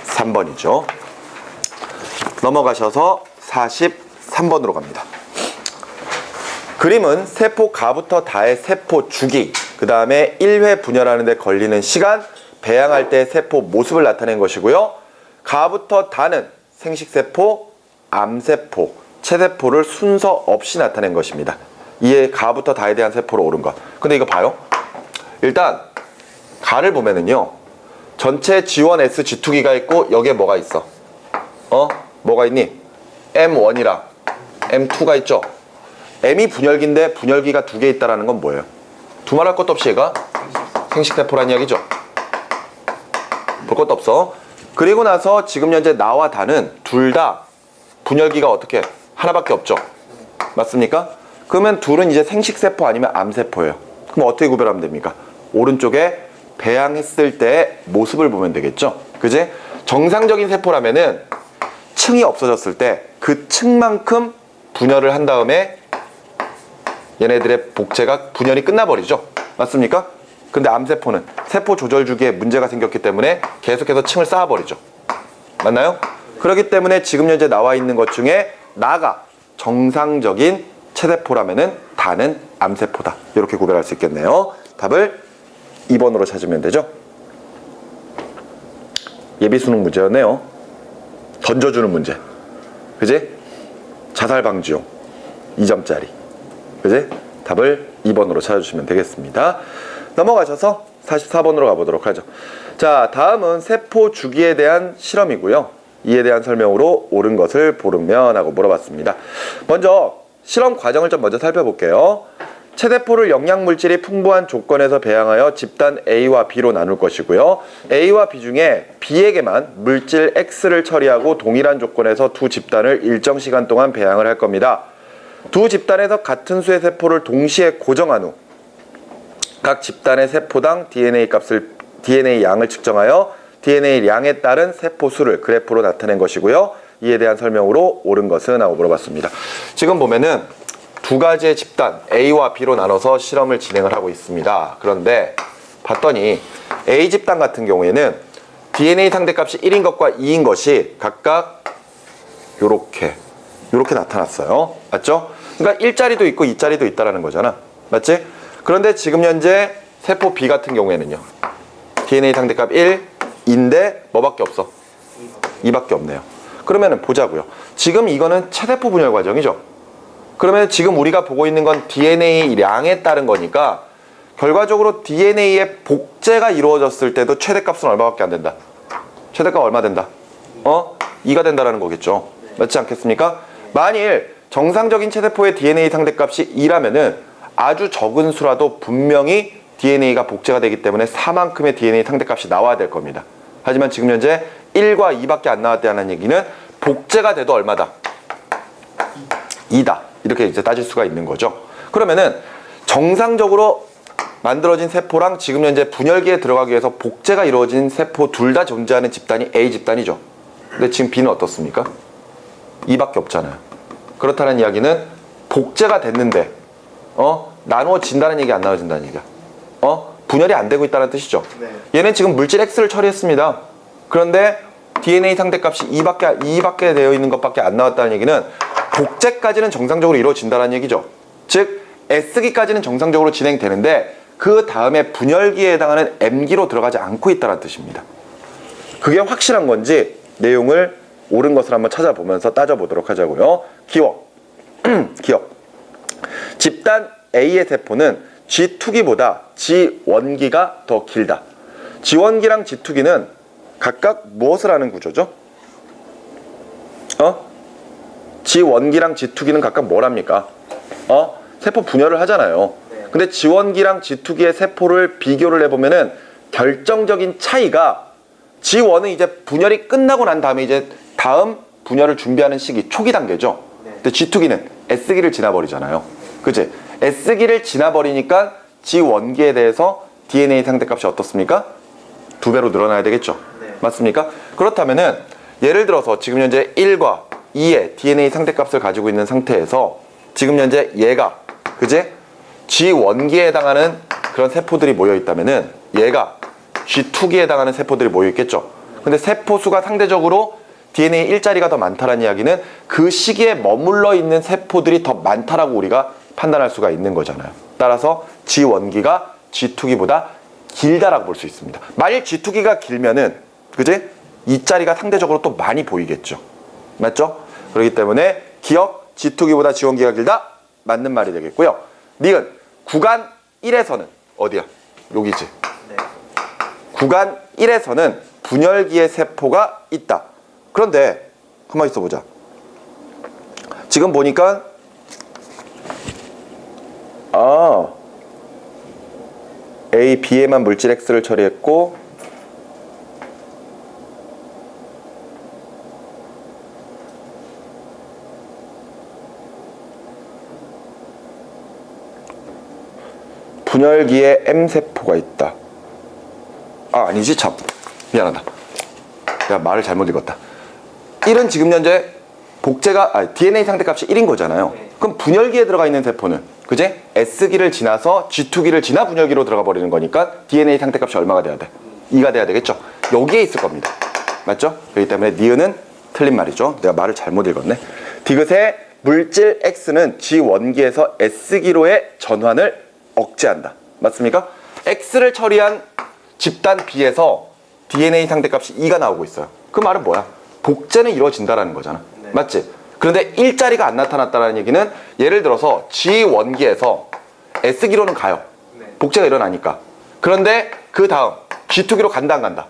3번이죠. 넘어가셔서 43번으로 갑니다. 그림은 세포 가부터 다의 세포 주기, 그 다음에 1회 분열하는 데 걸리는 시간, 배양할 때 세포 모습을 나타낸 것이고요. 가부터 다는 생식세포, 암세포, 체세포를 순서 없이 나타낸 것입니다. 이에 가부터 다에 대한 세포로 옳은 것. 근데 이거 봐요. 일단 가를 보면은요. 전체 G1, S, G2기가 있고 여기에 뭐가 있어? 뭐가 있니? M1이랑 M2가 있죠? M이 분열기인데 분열기가 2개 있다는 건 뭐예요? 두말할 것도 없이 얘가 생식세포란 이야기죠. 볼 것도 없어. 그리고 나서 지금 현재 나와 다는 둘 다 분열기가 어떻게? 하나밖에 없죠. 맞습니까? 그러면 둘은 이제 생식세포 아니면 암세포예요. 그럼 어떻게 구별하면 됩니까? 오른쪽에 배양했을 때 모습을 보면 되겠죠. 그지? 정상적인 세포라면은 층이 없어졌을 때 그 층만큼 분열을 한 다음에 얘네들의 복제가 분열이 끝나버리죠. 맞습니까? 근데 암세포는 세포 조절 주기에 문제가 생겼기 때문에 계속해서 층을 쌓아버리죠. 맞나요? 그렇기 때문에 지금 현재 나와 있는 것 중에 나가 정상적인 체세포라면은 다는 암세포다. 이렇게 구별할 수 있겠네요. 답을 2번으로 찾으면 되죠. 예비수능 문제였네요. 던져주는 문제. 그지? 자살 방지용 2점짜리. 그지? 답을 2번으로 찾아주시면 되겠습니다. 넘어가셔서 44번으로 가보도록 하죠. 자, 다음은 세포 주기에 대한 실험이고요. 이에 대한 설명으로 옳은 것을 고르면 하고 물어봤습니다. 먼저 실험 과정을 좀 먼저 살펴볼게요. 체세포를 영양물질이 풍부한 조건에서 배양하여 집단 A와 B로 나눌 것이고요. A와 B 중에 B에게만 물질 X를 처리하고 동일한 조건에서 두 집단을 일정 시간 동안 배양을 할 겁니다. 두 집단에서 같은 수의 세포를 동시에 고정한 후 각 집단의 세포당 DNA 양을 측정하여 DNA 양에 따른 세포 수를 그래프로 나타낸 것이고요. 이에 대한 설명으로 옳은 것은 하고 물어봤습니다. 지금 보면은 두 가지의 집단 A와 B로 나눠서 실험을 진행을 하고 있습니다. 그런데 봤더니 A 집단 같은 경우에는 DNA 상대값이 1인 것과 2인 것이 각각 요렇게 나타났어요. 맞죠? 그러니까 1자리도 있고 2자리도 있다라는 거잖아. 맞지? 그런데 지금 현재 세포 B 같은 경우에는요. DNA 상대값 1인데 뭐밖에 없어? 2밖에 없네요. 그러면은 보자고요. 지금 이거는 체세포 분열 과정이죠. 그러면 지금 우리가 보고 있는 건 DNA 양에 따른 거니까 결과적으로 DNA의 복제가 이루어졌을 때도 최대값은 얼마밖에 안 된다? 최대값 얼마 된다? 2가 된다라는 거겠죠. 맞지 않겠습니까? 만일 정상적인 체세포의 DNA 상대값이 2라면은 아주 적은 수라도 분명히 DNA가 복제가 되기 때문에 4만큼의 DNA 상대값이 나와야 될 겁니다. 하지만 지금 현재 1과 2밖에 안 나왔다는 얘기는 복제가 돼도 얼마다? 2다. 이렇게 이제 따질 수가 있는 거죠. 그러면은 정상적으로 만들어진 세포랑 지금 현재 분열기에 들어가기 위해서 복제가 이루어진 세포 둘 다 존재하는 집단이 A 집단이죠. 근데 지금 B는 어떻습니까? 2밖에 없잖아요. 그렇다는 이야기는 복제가 됐는데 나누어진다는 얘기 안 나눠진다는 얘기야. 분열이 안 되고 있다는 뜻이죠. 네. 얘는 지금 물질 X를 처리했습니다. 그런데 DNA 상대값이 2밖에 되어 있는 것밖에 안 나왔다는 얘기는 복제까지는 정상적으로 이루어진다는 얘기죠. 즉 S기까지는 정상적으로 진행되는데 그 다음에 분열기에 해당하는 M기로 들어가지 않고 있다는 뜻입니다. 그게 확실한 건지 내용을 옳은 것을 한번 찾아보면서 따져보도록 하자고요. 기억. 기억. 집단 A의 세포는 G2기보다 G1기가 더 길다. G1기랑 G2기는 각각 무엇을 하는 구조죠? G1기랑 G2기는 각각 뭘 합니까? 세포 분열을 하잖아요. 근데 G1기랑 G2기의 세포를 비교를 해보면은 결정적인 차이가 G1은 이제 분열이 끝나고 난 다음에 이제 다음 분열을 준비하는 시기, 초기 단계죠. 근데 G2기는 S기를 지나버리잖아요. 그치? S기를 지나버리니까 G1기에 대해서 DNA 상대값이 어떻습니까? 2배로 늘어나야 되겠죠. 맞습니까? 그렇다면은 예를 들어서 지금 현재 1과 2의 DNA 상대값을 가지고 있는 상태에서 지금 현재 얘가 그제 G1기에 해당하는 그런 세포들이 모여 있다면은 얘가 G2기에 해당하는 세포들이 모여 있겠죠. 근데 세포 수가 상대적으로 DNA 일자리가 더 많다는 이야기는 그 시기에 머물러 있는 세포들이 더 많다라고 우리가 판단할 수가 있는 거잖아요. 따라서 G1기가 G2기보다 길다라고 볼 수 있습니다. 만일 G2기가 길면은 그제 이 자리가 상대적으로 또 많이 보이겠죠. 맞죠? 그렇기 때문에 기억 G2기보다 G1기가 길다? 맞는 말이 되겠고요. 니은 구간 1에서는 어디야? 여기지. 구간 1에서는 분열기의 세포가 있다. 그런데 가만히 있어보자. 지금 보니까 A, B에만 물질 X를 처리했고 분열기에 M세포가 있다. 아니지 참. 미안하다. 내가 말을 잘못 읽었다. 1은 지금 현재 DNA 상대값이 1인 거잖아요. 그럼 분열기에 들어가 있는 세포는 그제 S기를 지나서 G2기를 지나 분열기로 들어가 버리는 거니까 DNA 상대값이 얼마가 돼야 돼? 2가 돼야 되겠죠. 여기에 있을 겁니다. 맞죠? 그렇기 때문에 니은은 틀린 말이죠. 내가 말을 잘못 읽었네. 디귿의 물질 X는 G1기에서 S기로의 전환을 억제한다. 맞습니까? X를 처리한 집단 B에서 DNA 상대값이 2가 나오고 있어요. 그 말은 뭐야? 복제는 이루어진다라는 거잖아. 맞지? 그런데 일자리가 안 나타났다는 얘기는 예를 들어서 G1기에서 S기로는 가요. 복제가 일어나니까. 그런데 그 다음 G2기로 간다 안 간다?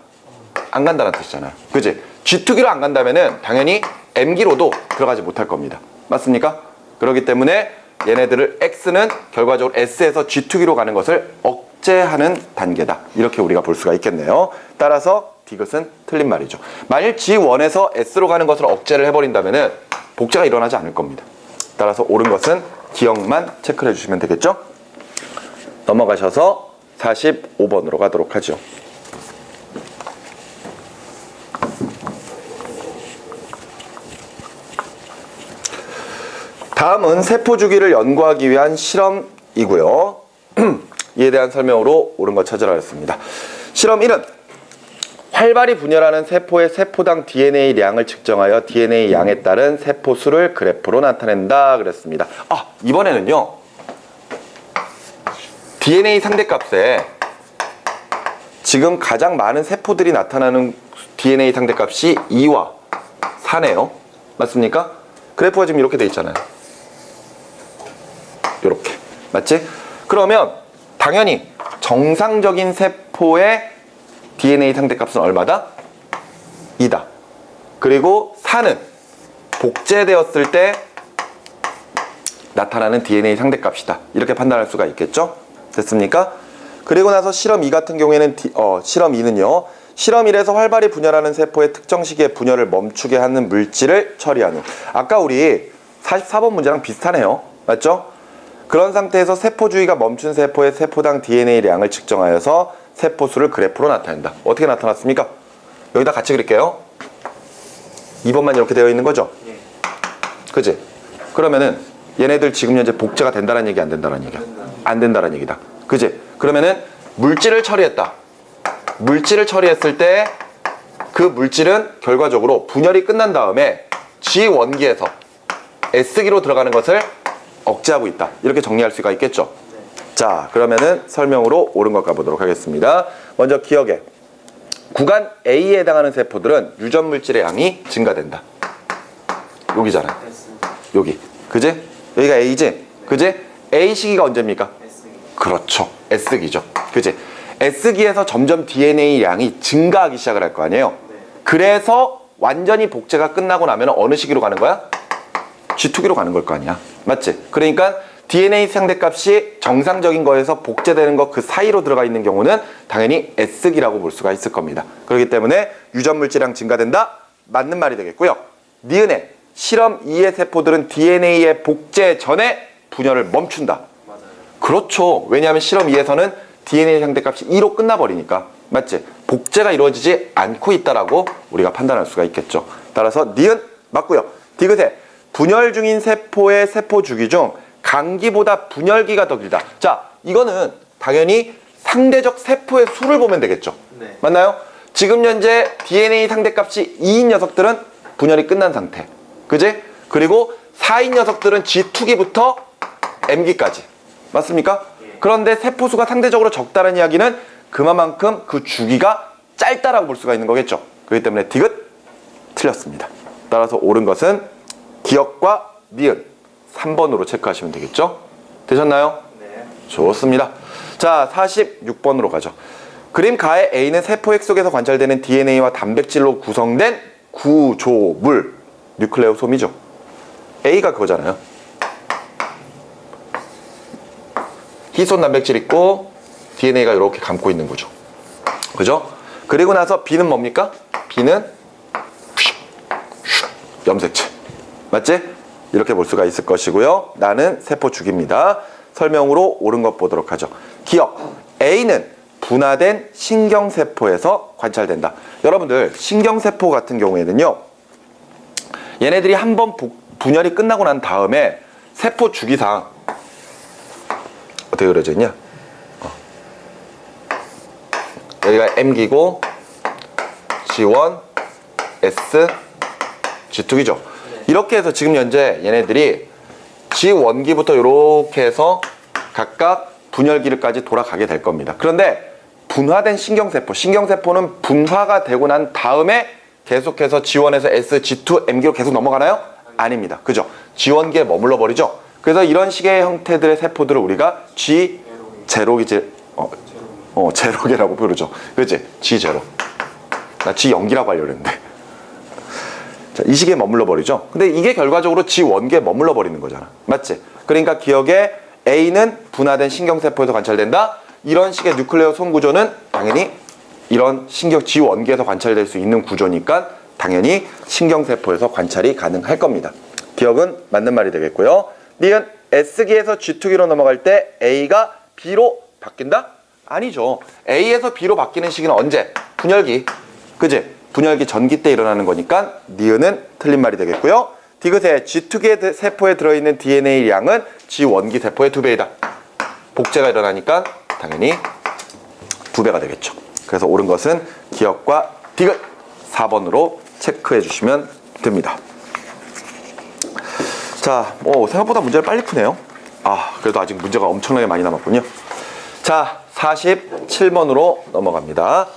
안 간다는 뜻이잖아요. 그지? G2기로 안 간다면은 당연히 M기로도 들어가지 못할 겁니다. 맞습니까? 그렇기 때문에 얘네들을 X는 결과적으로 S에서 G2기로 가는 것을 억제하는 단계다. 이렇게 우리가 볼 수가 있겠네요. 따라서 디귿은 틀린 말이죠. 만일 G1에서 S로 가는 것을 억제를 해버린다면은 복제가 일어나지 않을 겁니다. 따라서 옳은 것은 기억만 체크를 해주시면 되겠죠? 넘어가셔서 45번으로 가도록 하죠. 다음은 세포 주기를 연구하기 위한 실험이고요. 이에 대한 설명으로 옳은 것 찾으라 했습니다. 실험 1은 활발히 분열하는 세포의 세포당 DNA 량을 측정하여 DNA 양에 따른 세포 수를 그래프로 나타낸다 그랬습니다. 이번에는요. DNA 상대값에 지금 가장 많은 세포들이 나타나는 DNA 상대값이 2와 4네요. 맞습니까? 그래프가 지금 이렇게 돼 있잖아요. 이렇게. 맞지? 그러면 당연히 정상적인 세포의 DNA 상대값은 얼마다? 2다. 그리고 4는 복제되었을 때 나타나는 DNA 상대값이다. 이렇게 판단할 수가 있겠죠? 됐습니까? 그리고 나서 실험 2 같은 경우에는 실험 2는요. 실험 1에서 활발히 분열하는 세포의 특정 시기에 분열을 멈추게 하는 물질을 처리하는. 아까 우리 44번 문제랑 비슷하네요. 맞죠? 그런 상태에서 세포 주기가 멈춘 세포의 세포당 DNA 량을 측정하여서 세포 수를 그래프로 나타낸다. 어떻게 나타났습니까? 여기다 같이 그릴게요. 2번만 이렇게 되어 있는 거죠? 그지? 그러면은 얘네들 지금 현재 복제가 된다는 얘기 안 된다는 얘기야? 안 된다는 얘기다. 그지? 그러면은 물질을 처리했다. 물질을 처리했을 때 그 물질은 결과적으로 분열이 끝난 다음에 G1기에서 S기로 들어가는 것을 억제하고 있다. 이렇게 정리할 수가 있겠죠? 자, 그러면은 설명으로 옳은 것 가보도록 하겠습니다. 먼저 기억에 구간 A에 해당하는 세포들은 유전 물질의 양이 증가된다. 여기잖아. 여기. 그지? 여기가 A지? 그지? A 시기가 언제입니까? 그렇죠. S기죠. 그지? S기에서 점점 DNA 양이 증가하기 시작을 할 거 아니에요? 그래서 완전히 복제가 끝나고 나면 어느 시기로 가는 거야? G2기로 가는 걸 거 아니야. 맞지? 그러니까 DNA 상대값이 정상적인 거에서 복제되는 거 그 사이로 들어가 있는 경우는 당연히 S기라고 볼 수가 있을 겁니다. 그렇기 때문에 유전 물질량 증가된다? 맞는 말이 되겠고요. 니은에 실험 2의 세포들은 DNA의 복제 전에 분열을 멈춘다. 맞아요. 그렇죠. 왜냐하면 실험 2에서는 DNA 상대값이 2로 끝나버리니까. 맞지? 복제가 이루어지지 않고 있다라고 우리가 판단할 수가 있겠죠. 따라서 니은 맞고요. 디귿에 분열 중인 세포의 세포 주기 중 간기보다 분열기가 더 길다. 자, 이거는 당연히 상대적 세포의 수를 보면 되겠죠. 네. 맞나요? 지금 현재 DNA 상대값이 2인 녀석들은 분열이 끝난 상태. 그지? 그리고 4인 녀석들은 G2기부터 M기까지. 맞습니까? 예. 그런데 세포수가 상대적으로 적다는 이야기는 그만큼 그 주기가 짧다라고 볼 수가 있는 거겠죠. 그렇기 때문에 디귿 틀렸습니다. 따라서 옳은 것은 기억과 니은 3번으로 체크하시면 되겠죠. 되셨나요? 네. 좋습니다. 자, 46번으로 가죠. 그림 가의 A는 세포 핵 속에서 관찰되는 DNA와 단백질로 구성된 구조물, 뉴클레오솜이죠. A가 그거잖아요. 히손 단백질 있고 DNA가 이렇게 감고 있는 거죠. 그죠? 그리고 나서 B는 뭡니까? B는 염색체. 맞지? 이렇게 볼 수가 있을 것이고요. 나는 세포 주기입니다. 설명으로 옳은 것 보도록 하죠. 기억. A는 분화된 신경세포에서 관찰된다. 여러분들 신경세포 같은 경우에는요. 얘네들이 한번 분열이 끝나고 난 다음에 세포 주기상 어떻게 그려져 있냐? 여기가 M기고 G1, S, G2기죠. 이렇게 해서 지금 현재 얘네들이 G1기부터 이렇게 해서 각각 분열기를까지 돌아가게 될 겁니다. 그런데 분화된 신경세포는 분화가 되고 난 다음에 계속해서 G1에서 S, G2, M기로 계속 넘어가나요? 아닙니다. 그죠? G1기에 머물러 버리죠. 그래서 이런 식의 형태들의 세포들을 우리가 G0기지, 제로기라고 부르죠. 그치? G0. 나 G0기라고 하려고 했는데. 자, 이 시기에 머물러 버리죠. 근데 이게 결과적으로 G1기에 머물러 버리는 거잖아. 맞지? 그러니까 기억에 A는 분화된 신경세포에서 관찰된다. 이런 식의 뉴클레오솜 구조는 당연히 이런 G1기에서 관찰될 수 있는 구조니까 당연히 신경세포에서 관찰이 가능할 겁니다. 기억은 맞는 말이 되겠고요. 니은 S기에서 G2기로 넘어갈 때 A가 B로 바뀐다? 아니죠. A에서 B로 바뀌는 시기는 언제? 분열기. 그지? 분열기 전기 때 일어나는 거니까 니은은 틀린 말이 되겠고요. 디귿에 G2기 세포에 들어있는 DNA 양은 G1기 세포의 2배이다. 복제가 일어나니까 당연히 2배가 되겠죠. 그래서 옳은 것은 기억과 디귿 4번으로 체크해 주시면 됩니다. 자, 생각보다 문제를 빨리 푸네요. 그래도 아직 문제가 엄청나게 많이 남았군요. 자, 47번으로 넘어갑니다.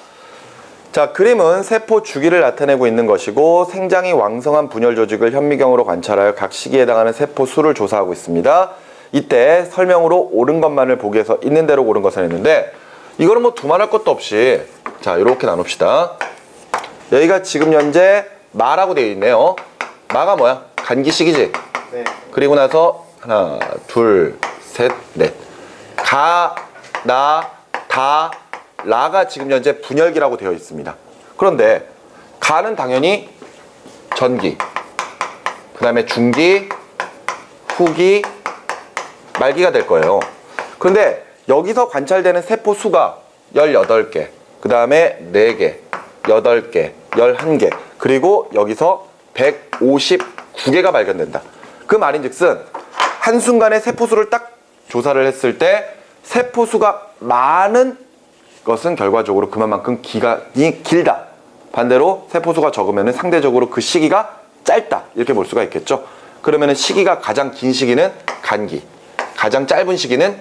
자, 그림은 세포 주기를 나타내고 있는 것이고 생장이 왕성한 분열 조직을 현미경으로 관찰하여 각 시기에 해당하는 세포 수를 조사하고 있습니다. 이때 설명으로 옳은 것만을 보기 위해서 있는 대로 옳은 것을 했는데 이거는 뭐 두말할 것도 없이 자, 이렇게 나눕시다. 여기가 지금 현재 마라고 되어 있네요. 마가 뭐야? 간기식이지? 네. 그리고 나서 하나, 둘, 셋, 넷. 가, 나, 다, 라가 지금 현재 분열기라고 되어 있습니다. 그런데 가는 당연히 전기, 그 다음에 중기, 후기, 말기가 될 거예요. 그런데 여기서 관찰되는 세포 수가 18개, 그 다음에 4개, 8개, 11개, 그리고 여기서 159개가 발견된다. 그 말인즉슨 한순간에 세포 수를 딱 조사를 했을 때 세포 수가 많은 것은 결과적으로 그만큼 기간이 길다. 반대로 세포수가 적으면 상대적으로 그 시기가 짧다. 이렇게 볼 수가 있겠죠. 그러면 시기가 가장 긴 시기는 간기, 가장 짧은 시기는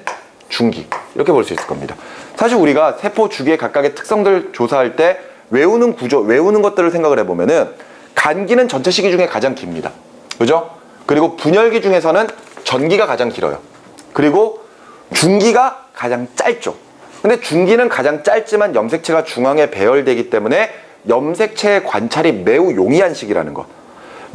중기. 이렇게 볼 수 있을 겁니다. 사실 우리가 세포 주기의 각각의 특성들 조사할 때 외우는 구조, 외우는 것들을 생각을 해보면은 간기는 전체 시기 중에 가장 깁니다. 그죠? 그리고 분열기 중에서는 전기가 가장 길어요. 그리고 중기가 가장 짧죠. 근데 중기는 가장 짧지만 염색체가 중앙에 배열되기 때문에 염색체의 관찰이 매우 용이한 시기라는 거.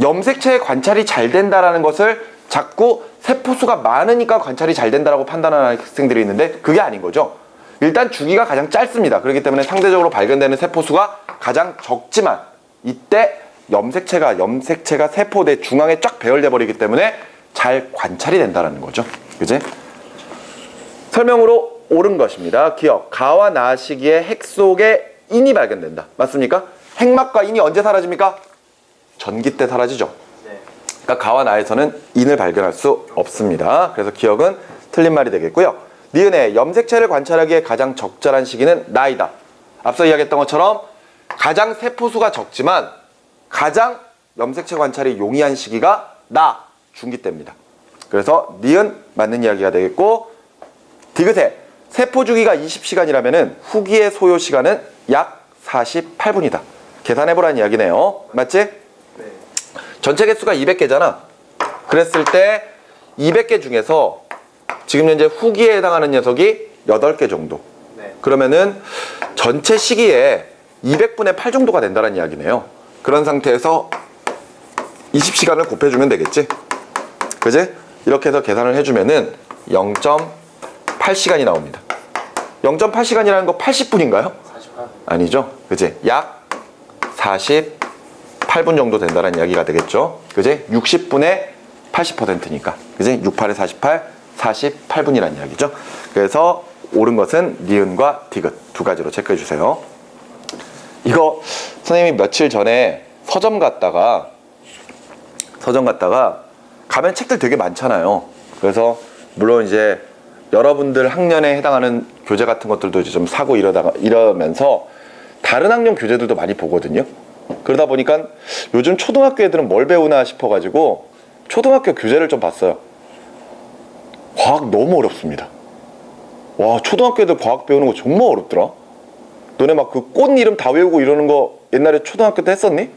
염색체의 관찰이 잘 된다라는 것을 자꾸 세포수가 많으니까 관찰이 잘 된다라고 판단하는 학생들이 있는데 그게 아닌 거죠. 일단 주기가 가장 짧습니다. 그렇기 때문에 상대적으로 발견되는 세포수가 가장 적지만 이때 염색체가 세포 내 중앙에 쫙 배열돼 버리기 때문에 잘 관찰이 된다는 거죠. 그지? 설명으로 옳은 것입니다. 기억. 가와 나 시기에 핵 속에 인이 발견된다. 맞습니까? 핵막과 인이 언제 사라집니까? 전기 때 사라지죠. 네. 그러니까 가와 나에서는 인을 발견할 수 없습니다. 그래서 기억은 틀린 말이 되겠고요. 니은의 염색체를 관찰하기에 가장 적절한 시기는 나이다. 앞서 이야기했던 것처럼 가장 세포수가 적지만 가장 염색체 관찰이 용이한 시기가 나, 중기 때입니다. 그래서 니은 맞는 이야기가 되겠고, 디귿의 세포 주기가 20시간이라면 후기의 소요 시간은 약 48분이다. 계산해보라는 이야기네요. 맞지? 네. 전체 개수가 200개잖아. 그랬을 때 200개 중에서 지금 현재 후기에 해당하는 녀석이 8개 정도. 네. 그러면은 전체 시기에 200분의 8 정도가 된다는 이야기네요. 그런 상태에서 20시간을 곱해주면 되겠지? 그지? 이렇게 해서 계산을 해주면은 0.8시간이 나옵니다. 0.8시간이라는 거 80분인가요? 48. 아니죠? 그지? 약 48분 정도 된다는 이야기가 되겠죠? 그지? 60분의 80%니까. 그지? 68에 48, 48분이라는 이야기죠. 그래서 옳은 것은 니은과 디귿 두 가지로 체크해 주세요. 이거 선생님이 며칠 전에 서점 갔다가 가면 책들 되게 많잖아요. 그래서 물론 이제 여러분들 학년에 해당하는 교재 같은 것들도 이제 좀 사고 이러면서 다른 학년 교재들도 많이 보거든요. 그러다 보니까 요즘 초등학교 애들은 뭘 배우나 싶어가지고 초등학교 교재를 좀 봤어요. 과학 너무 어렵습니다. 와, 초등학교 애들 과학 배우는 거 정말 어렵더라. 너네 막 그 꽃 이름 다 외우고 이러는 거 옛날에 초등학교 때 했었니?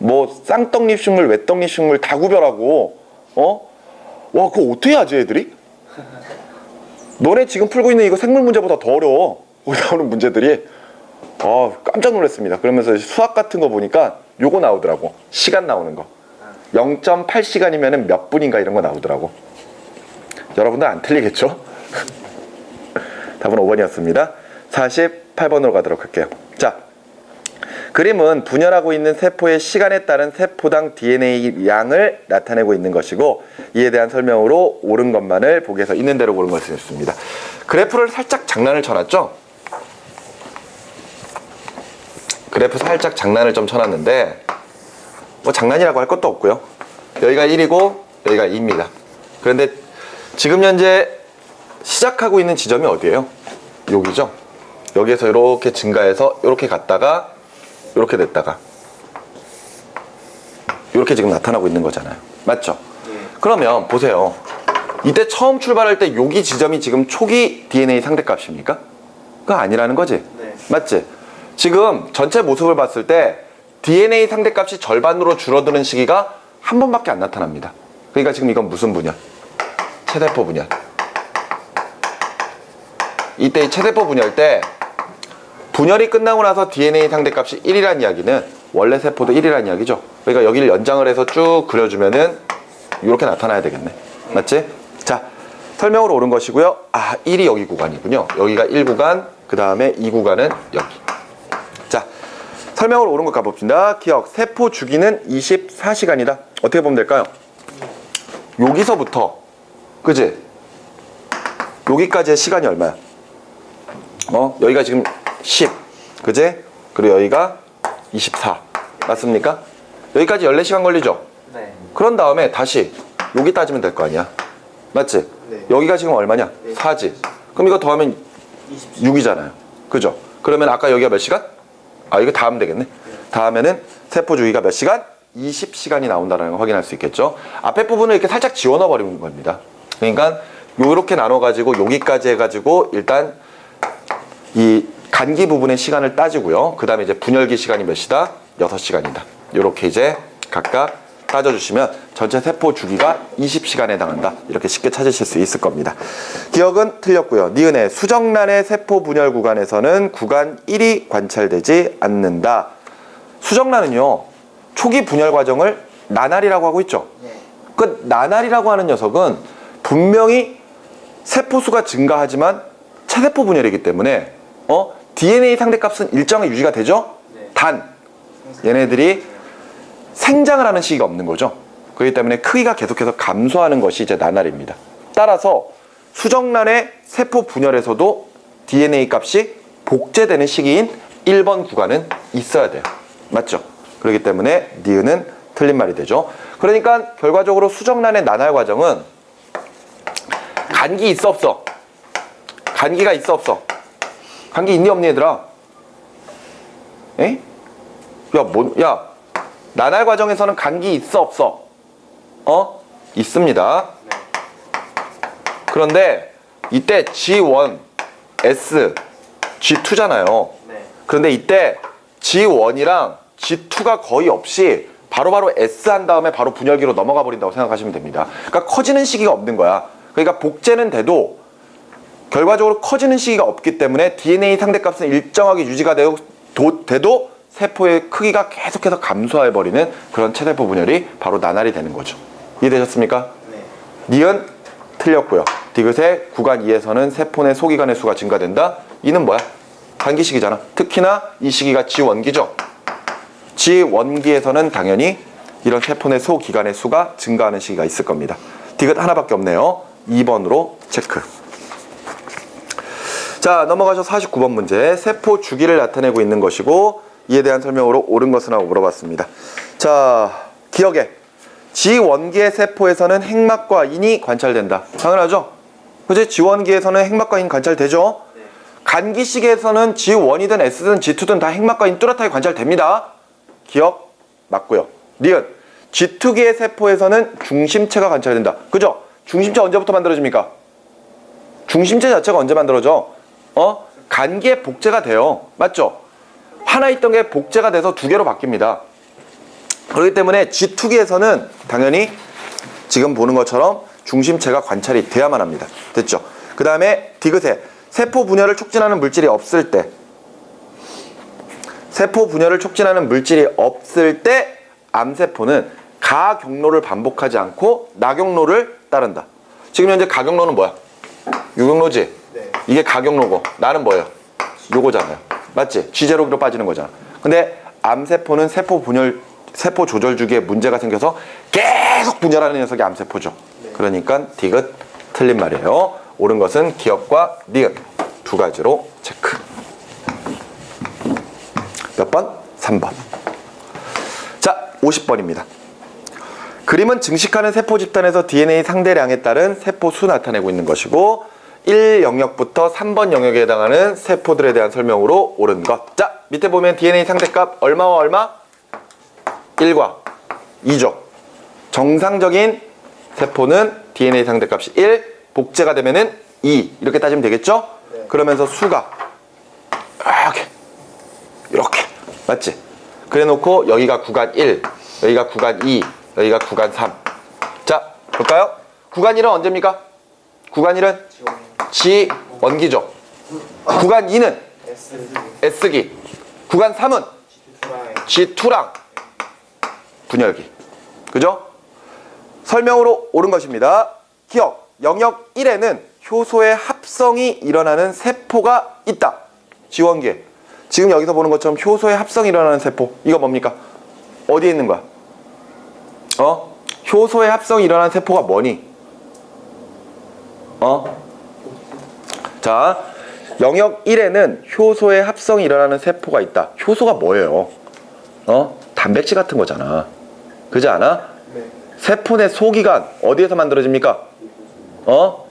뭐 쌍떡잎 식물, 외떡잎 식물 다 구별하고 와, 그거 어떻게 하지 애들이? 너네 지금 풀고 있는 이거 생물 문제보다 더 어려워. 거기 나오는 문제들이. 깜짝 놀랐습니다. 그러면서 수학 같은 거 보니까 요거 나오더라고. 시간 나오는 거. 0.8시간이면 몇 분인가 이런 거 나오더라고. 여러분들 안 틀리겠죠? 답은 5번이었습니다. 48번으로 가도록 할게요. 자, 그림은 분열하고 있는 세포의 시간에 따른 세포당 DNA 양을 나타내고 있는 것이고 이에 대한 설명으로 옳은 것만을 보기에서 있는 대로 고른 것이었습니다. 그래프를 살짝 장난을 쳐놨죠? 그래프 살짝 장난을 좀 쳐놨는데 뭐 장난이라고 할 것도 없고요. 여기가 1이고 여기가 2입니다. 그런데 지금 현재 시작하고 있는 지점이 어디예요? 여기죠? 여기에서 이렇게 증가해서 이렇게 갔다가 이렇게 됐다가 이렇게 지금 나타나고 있는 거잖아요. 맞죠? 그러면 보세요. 이때 처음 출발할 때 여기 지점이 지금 초기 DNA 상대값입니까? 그거 아니라는 거지? 네. 맞지? 지금 전체 모습을 봤을 때 DNA 상대값이 절반으로 줄어드는 시기가 한 번밖에 안 나타납니다. 그러니까 지금 이건 무슨 분열? 체세포 분열. 이때 이 체세포 분열 때 분열이 끝나고 나서 DNA 상대값이 1이라는 이야기는 원래 세포도 1이라는 이야기죠. 그러니까 여기를 연장을 해서 쭉 그려주면은 이렇게 나타나야 되겠네. 맞지? 자, 설명으로 옳은 것이고요. 1이 여기 구간이군요. 여기가 1구간, 그 다음에 2구간은 여기. 자, 설명으로 옳은 것 가봅시다. 기억, 세포 주기는 24시간이다. 어떻게 보면 될까요? 여기서부터, 그지? 여기까지의 시간이 얼마야? 여기가 지금 10, 그지? 그리고 여기가 24, 맞습니까? 여기까지 14시간 걸리죠? 네. 그런 다음에 다시 여기 따지면 될 거 아니야. 맞지? 네. 여기가 지금 얼마냐? 네. 4지. 그럼 이거 더하면 6이잖아요. 그죠? 그러면 아까 여기가 몇 시간? 이거 다 하면 되겠네. 다음에는 세포 주기가 몇 시간? 20시간이 나온다는 걸 확인할 수 있겠죠. 앞에 부분을 이렇게 살짝 지워넣어 버리는 겁니다. 그러니까 요렇게 나눠 가지고 여기까지 해가지고 일단 이 간기 부분의 시간을 따지고요. 그 다음에 이제 분열기 시간이 몇 시다? 6시간이다. 이렇게 이제 각각 따져주시면 전체 세포 주기가 20시간에 해당한다. 이렇게 쉽게 찾으실 수 있을 겁니다. 기억은 틀렸고요. 니은의 수정란의 세포 분열 구간에서는 구간 1이 관찰되지 않는다. 수정란은요, 초기 분열 과정을 나날이라고 하고 있죠. 그 나날이라고 하는 녀석은 분명히 세포수가 증가하지만 체세포 분열이기 때문에 DNA 상대값은 일정하게 유지가 되죠. 단 얘네들이 생장을 하는 시기가 없는 거죠. 그렇기 때문에 크기가 계속해서 감소하는 것이 이제 나날입니다. 따라서 수정란의 세포 분열에서도 DNA 값이 복제되는 시기인 1번 구간은 있어야 돼요. 맞죠? 그렇기 때문에 니은은 틀린 말이 되죠. 그러니까 결과적으로 수정란의 나날 과정은 간기 있어 없어? 간기가 있어 없어? 간기 있니 없니 얘들아? 에? 야, 나날 과정에서는 간기 있어 없어? 있습니다. 그런데 이때 G1, S, G2잖아요. 그런데 이때 G1이랑 G2가 거의 없이 바로바로 S 한 다음에 바로 분열기로 넘어가 버린다고 생각하시면 됩니다. 그러니까 커지는 시기가 없는 거야. 그러니까 복제는 돼도 결과적으로 커지는 시기가 없기 때문에 DNA 상대값은 일정하게 유지가 돼도 세포의 크기가 계속해서 감소해버리는 그런 체세포 분열이 바로 나날이 되는 거죠. 이해되셨습니까? 네. 니은 틀렸고요. 디귿의 구간 2에서는 세포 내 소기관의 수가 증가된다. 이는 뭐야? 간기시기잖아. 특히나 이 시기가 G1기죠. G1기에서는 당연히 이런 세포 내 소기관의 수가 증가하는 시기가 있을 겁니다. 디귿 하나밖에 없네요. 2번으로 체크. 자, 넘어가서 49번 문제. 세포 주기를 나타내고 있는 것이고 이에 대한 설명으로 옳은 것은 하고 물어봤습니다. 자, 기억에 G1기의 세포에서는 핵막과 인이 관찰된다. 당연하죠? 그치? G1기에서는 핵막과 인 관찰되죠? 네. 간기 시기에서는 G1이든 S든 G2든 다 핵막과 인 뚜렷하게 관찰됩니다. 기억 맞고요. 니은 G2기의 세포에서는 중심체가 관찰된다. 그죠? 중심체 언제부터 만들어집니까? 중심체 자체가 언제 만들어져? 간기에 복제가 돼요. 맞죠? 하나 있던 게 복제가 돼서 두 개로 바뀝니다. 그렇기 때문에 G2기에서는 당연히 지금 보는 것처럼 중심체가 관찰이 돼야만 합니다. 됐죠? 그 다음에 디귿에 세포 분열을 촉진하는 물질이 없을 때 암세포는 가경로를 반복하지 않고 나경로를 따른다. 지금 현재 가경로는 뭐야? 유경로지? 네. 이게 가경로고 나는 뭐예요? 요거잖아요. 맞지? G0기로 빠지는 거잖아. 근데 암세포는 세포 조절 주기에 문제가 생겨서 계속 분열하는 녀석이 암세포죠. 네. 그러니까 디귿 틀린 말이에요. 옳은 것은 기억과 니은 두 가지로 체크. 몇 번? 3번. 자, 50번입니다. 그림은 증식하는 세포 집단에서 DNA 상대량에 따른 세포 수 나타내고 있는 것이고 1 영역부터 3번 영역에 해당하는 세포들에 대한 설명으로 옳은 것. 자, 밑에 보면 DNA 상대값 얼마와 얼마? 1과 2죠. 정상적인 세포는 DNA 상대값이 1, 복제가 되면은 2 이렇게 따지면 되겠죠? 네. 그러면서 수가 이렇게 맞지? 그래 놓고 여기가 구간 1, 여기가 구간 2, 여기가 구간 3. 자, 볼까요? 구간 1은 언제입니까? 구간 1은 G1기죠. 구간 2는 S기. 구간 3은 G2랑 분열기. 그죠? 설명으로 옳은 것입니다. 기억, 영역 1에는 효소의 합성이 일어나는 세포가 있다. G1기에. 지금 여기서 보는 것처럼 효소의 합성이 일어나는 세포. 이거 뭡니까? 어디에 있는 거야? 효소의 합성이 일어나는 세포가 뭐니? 자, 영역 1에는 효소의 합성이 일어나는 세포가 있다. 효소가 뭐예요? 단백질 같은 거잖아. 그지 않아? 네. 세포 내 소기관 어디에서 만들어집니까?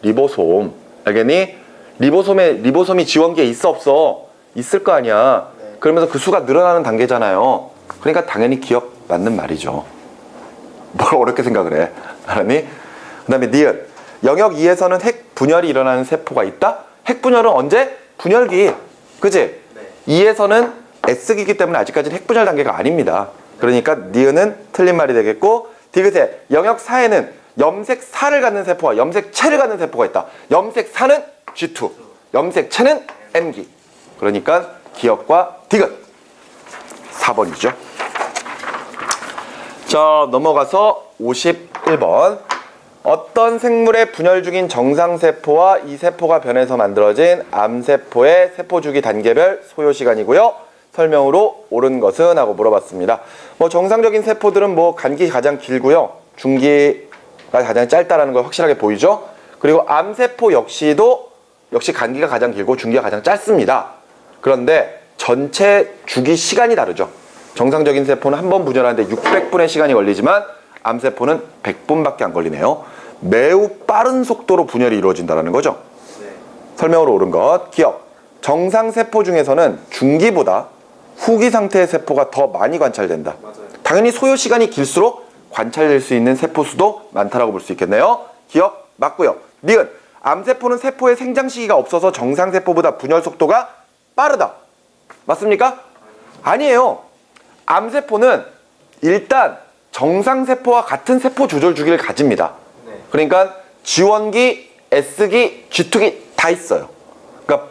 리보솜. 알겠니? 리보솜이 G1기에 있어 없어? 있을 거 아니야. 네. 그러면서 그 수가 늘어나는 단계잖아요. 그러니까 당연히 기억 맞는 말이죠. 뭘 어렵게 생각을 해. 알았니? 그 다음에 니은. 영역 2에서는 핵 분열이 일어나는 세포가 있다? 핵 분열은 언제? 분열기. 그치? 네. 2에서는 S기이기 때문에 아직까지는 핵분열 단계가 아닙니다. 그러니까 니은은 틀린 말이 되겠고, 디귿에 영역 4에는 염색 4를 갖는 세포와 염색 체를 갖는 세포가 있다. 염색 4는 G2, 염색 체는 M기. 그러니까 기역과 디귿 4번이죠. 자, 넘어가서 51번. 어떤 생물의 분열 중인 정상세포와 이 세포가 변해서 만들어진 암세포의 세포주기 단계별 소요시간이고요. 설명으로 옳은 것은? 하고 물어봤습니다. 뭐 정상적인 세포들은 뭐 간기 가장 길고요. 중기가 가장 짧다라는 걸 확실하게 보이죠. 그리고 암세포 역시 간기가 가장 길고 중기가 가장 짧습니다. 그런데 전체 주기 시간이 다르죠. 정상적인 세포는 한 번 분열하는데 600분의 시간이 걸리지만 암세포는 100분밖에 안 걸리네요. 매우 빠른 속도로 분열이 이루어진다는 거죠. 네. 설명으로 옳은 것. 기억. 정상세포 중에서는 중기보다 후기 상태의 세포가 더 많이 관찰된다. 맞아요. 당연히 소요 시간이 길수록 관찰될 수 있는 세포 수도 많다라고 볼 수 있겠네요. 기억 맞고요. 니은. 암세포는 세포의 생장 시기가 없어서 정상세포보다 분열 속도가 빠르다. 맞습니까? 아니에요. 암세포는 일단 정상세포와 같은 세포 조절 주기를 가집니다. 네. 그러니까 G1기, S기, G2기 다 있어요. 그러니까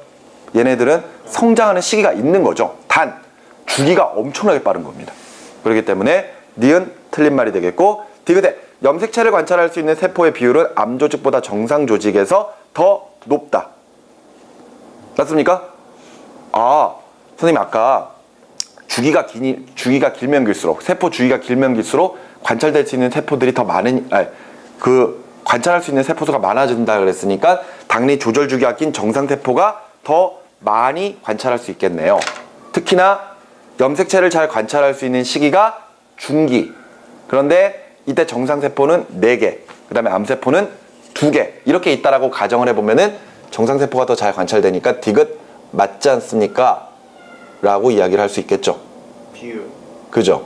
얘네들은 성장하는 시기가 있는 거죠. 단 주기가 엄청나게 빠른 겁니다. 그렇기 때문에 니은 틀린 말이 되겠고, 디귿에 염색체를 관찰할 수 있는 세포의 비율은 암조직보다 정상조직에서 더 높다. 맞습니까? 아, 선생님 아까 주기가 길면 길수록, 세포 주기가 길면 길수록 관찰될 수 있는 세포들이 더 관찰할 수 있는 세포수가 많아진다 그랬으니까 당연히 조절 주기가 긴 정상세포가 더 많이 관찰할 수 있겠네요. 특히나 염색체를 잘 관찰할 수 있는 시기가 중기. 그런데 이때 정상세포는 4개, 그 다음에 암세포는 2개 이렇게 있다라고 가정을 해보면은 정상세포가 더 잘 관찰되니까 디귿 맞지 않습니까? 라고 이야기를 할 수 있겠죠. 비율. 그죠?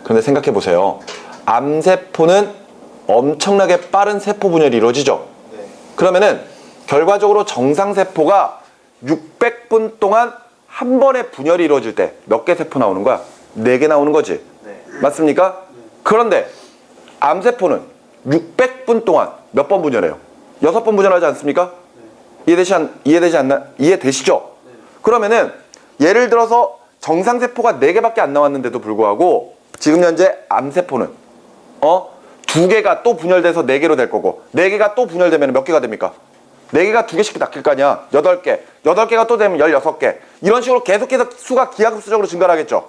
그런데 생각해 보세요. 암세포는 엄청나게 빠른 세포 분열이 이루어지죠. 네. 그러면은 결과적으로 정상세포가 600분 동안 한 번에 분열이 이루어질 때 몇 개 세포 나오는 거야? 4개 나오는 거지. 네. 맞습니까? 그런데 암세포는 600분 동안 몇 번 분열해요? 6번 분열하지 않습니까? 이해되시죠? 그러면은 예를 들어서 정상세포가 4개밖에 안 나왔는데도 불구하고 지금 현재 암세포는 2개가 또 분열돼서 4개로 될 거고, 4개가 또 분열되면 몇 개가 됩니까? 4개가 2개씩 낚일 거 아니야. 8개. 8개가 또 되면 16개. 이런 식으로 계속해서 수가 기하급수적으로 증가하겠죠.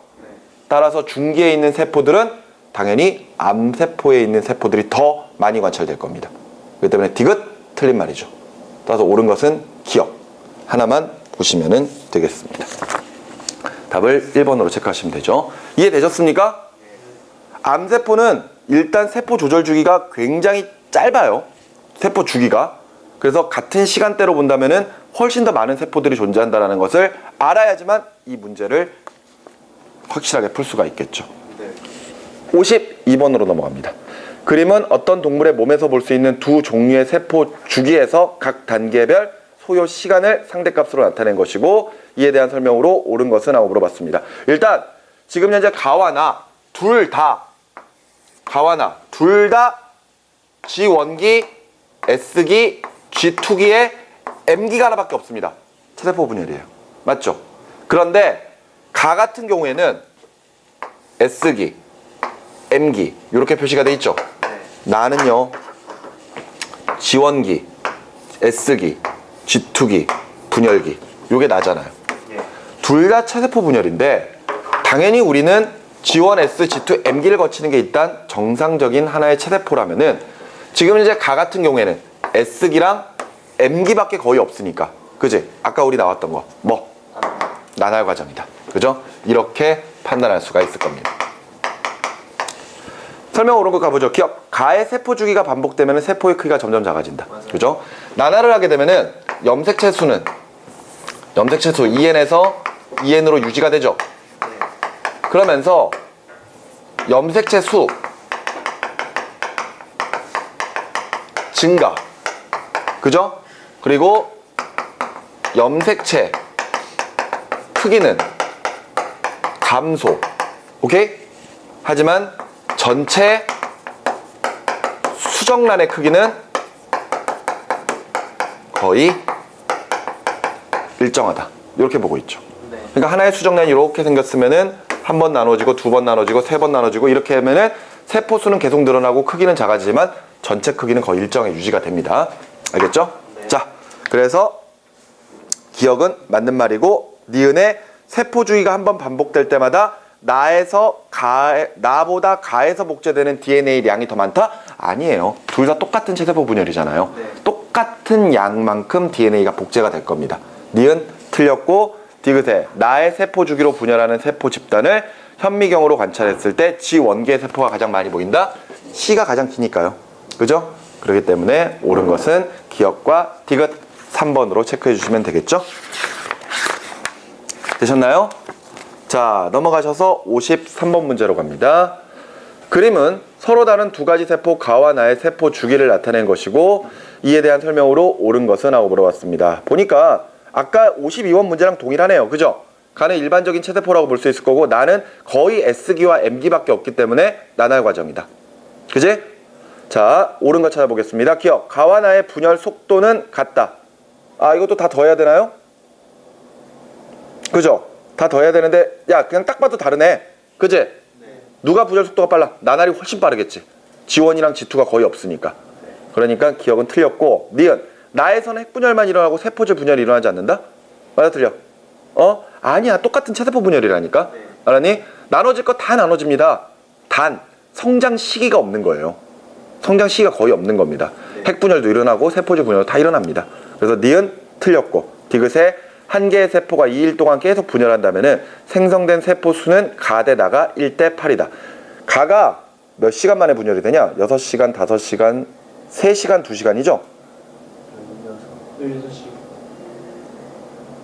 따라서 중기에 있는 세포들은 당연히 암세포에 있는 세포들이 더 많이 관찰될 겁니다. 그렇기 때문에 디귿 틀린 말이죠. 따라서 옳은 것은 기억. 하나만 보시면 되겠습니다. 답을 1번으로 체크하시면 되죠. 이해되셨습니까? 암세포는 일단 세포 조절 주기가 굉장히 짧아요. 세포 주기가. 그래서 같은 시간대로 본다면은 훨씬 더 많은 세포들이 존재한다는 것을 알아야지만 이 문제를 확실하게 풀 수가 있겠죠. 네. 52번으로 넘어갑니다. 그림은 어떤 동물의 몸에서 볼 수 있는 두 종류의 세포 주기에서 각 단계별 소요 시간을 상대값으로 나타낸 것이고, 이에 대한 설명으로 옳은 것은? 하고 물어봤습니다. 일단 지금 현재 가와 나 둘 다 G1기, S기, G2기에 M기가 하나밖에 없습니다. 체세포 분열이에요. 맞죠? 그런데 가 같은 경우에는 S기, M기 이렇게 표시가 돼 있죠. 나는요 G1기, S기, G2기, 분열기 요게 나잖아요. 둘 다 체세포 분열인데 당연히 우리는 G1, S, G2, M기를 거치는 게 일단 정상적인 하나의 체세포라면은 지금 이제 가 같은 경우에는 S기랑 M기밖에 거의 없으니까, 그지? 아까 우리 나왔던 거 뭐? 나날 과정이다. 그죠? 이렇게 판단할 수가 있을 겁니다. 설명 옳은 거 가보죠. 기억. 가의 세포 주기가 반복되면 세포의 크기가 점점 작아진다. 맞아요. 그죠? 나날을 하게 되면은 염색체 수는 염색체 수 2n에서 2n으로 유지가 되죠. 그러면서 염색체 수 증가. 그죠? 그리고 염색체 크기는 감소. 오케이? 하지만 전체 수정란의 크기는 거의 일정하다. 이렇게 보고 있죠. 네. 그러니까 하나의 수정란이 이렇게 생겼으면은 한 번 나눠지고 두 번 나눠지고 세 번 나눠지고 이렇게 하면은 세포 수는 계속 늘어나고 크기는 작아지지만 전체 크기는 거의 일정하게 유지가 됩니다. 알겠죠? 네. 자, 그래서 기억은 맞는 말이고 니은의 세포 주기가 한 번 반복될 때마다 나보다 가에서 복제되는 DNA 양이 더 많다? 아니에요. 둘 다 똑같은 체세포 분열이잖아요. 네. 똑같은 양만큼 DNA가 복제가 될 겁니다. 니은 틀렸고 디귿에 나의 세포 주기로 분열하는 세포 집단을 현미경으로 관찰했을 때 G 원계의 세포가 가장 많이 보인다? C가 가장 기니까요. 그죠? 그렇기 때문에 옳은 것은 기억과 디귿 3번으로 체크해 주시면 되겠죠? 되셨나요? 자, 넘어가셔서 53번 문제로 갑니다. 그림은 서로 다른 두 가지 세포 가와 나의 세포 주기를 나타낸 것이고 이에 대한 설명으로 옳은 것은 하고 물어봤습니다. 보니까 아까 52번 문제랑 동일하네요. 그죠? 가는 일반적인 체세포라고 볼 수 있을 거고 나는 거의 S기와 M기밖에 없기 때문에 나날 과정이다. 그지? 자, 옳은 거 찾아보겠습니다. 기억, 가와 나의 분열 속도는 같다. 아, 이것도 다 더해야 되나요? 그죠? 다 더해야 되는데 야, 그냥 딱 봐도 다르네. 그지? 네. 누가 분열 속도가 빨라? 나날이 훨씬 빠르겠지. G1이랑 G2가 거의 없으니까. 그러니까 기억은 틀렸고 니은 나에서는 핵분열만 일어나고 세포질 분열이 일어나지 않는다? 맞아 틀려? 아니야. 똑같은 체세포 분열이라니까. 네. 알았니? 나눠질 거 다 나눠집니다. 단 성장 시기가 없는 거예요. 성장 시기가 거의 없는 겁니다. 네. 핵분열도 일어나고 세포질 분열도 다 일어납니다. 그래서 니은 틀렸고 디귿에 한 개의 세포가 2일 동안 계속 분열한다면은 생성된 세포 수는 가 대 나가 1대 8이다. 가가 몇 시간 만에 분열이 되냐? 6시간, 5시간, 3시간, 2시간이죠?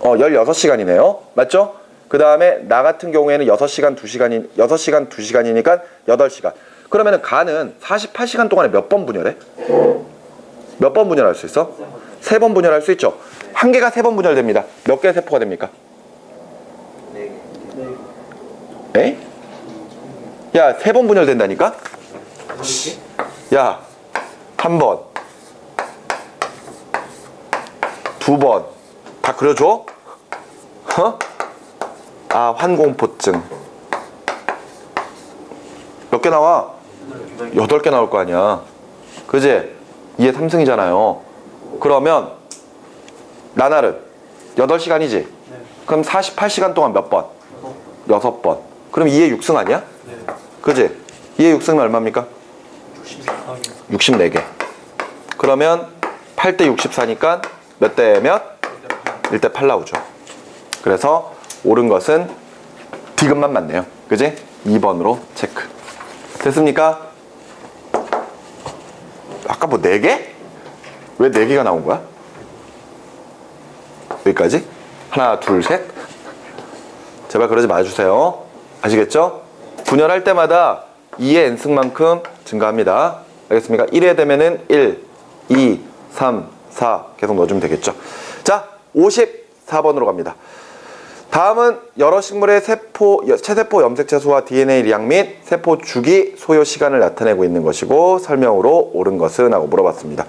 16시간이네요. 맞죠? 그 다음에 나 같은 경우에는 6시간 2시간이니까 8시간. 그러면은 가는 48시간 동안에 몇 번 분열해? 몇 번 분열할 수 있어? 3번 분열할 수 있죠? 한 개가 3번 분열됩니다. 몇 개의 세포가 됩니까? 에? 야, 3번 분열된다니까? 야, 한 번, 두 번, 다 그려줘? 아, 환공포증. 몇 개 나와? 8개 나올 거 아니야. 그지? 2의 3승이잖아요. 그러면 나날은 8시간이지? 네. 그럼 48시간 동안 몇 번? 6번. 그럼 2의 6승 아니야? 네. 그지? 2의 6승은 얼마입니까? 64개. 그러면 8대 64니까 몇 대 몇? 1대 8 나오죠. 그래서 옳은 것은 디귿만 맞네요. 그지? 2번으로 체크. 됐습니까? 아까 뭐 4개? 왜 4개가 나온 거야? 여기까지? 하나, 둘, 셋. 제발 그러지 마주세요. 아시겠죠? 분열할 때마다 2의 n승만큼 증가합니다. 알겠습니까? 1회 되면은 1, 2, 3, 4 계속 넣어주면 되겠죠. 자, 54번으로 갑니다. 다음은 여러 식물의 체세포 염색체수와 DNA 량 및 세포 주기 소요 시간을 나타내고 있는 것이고 설명으로 옳은 것은? 하고 물어봤습니다.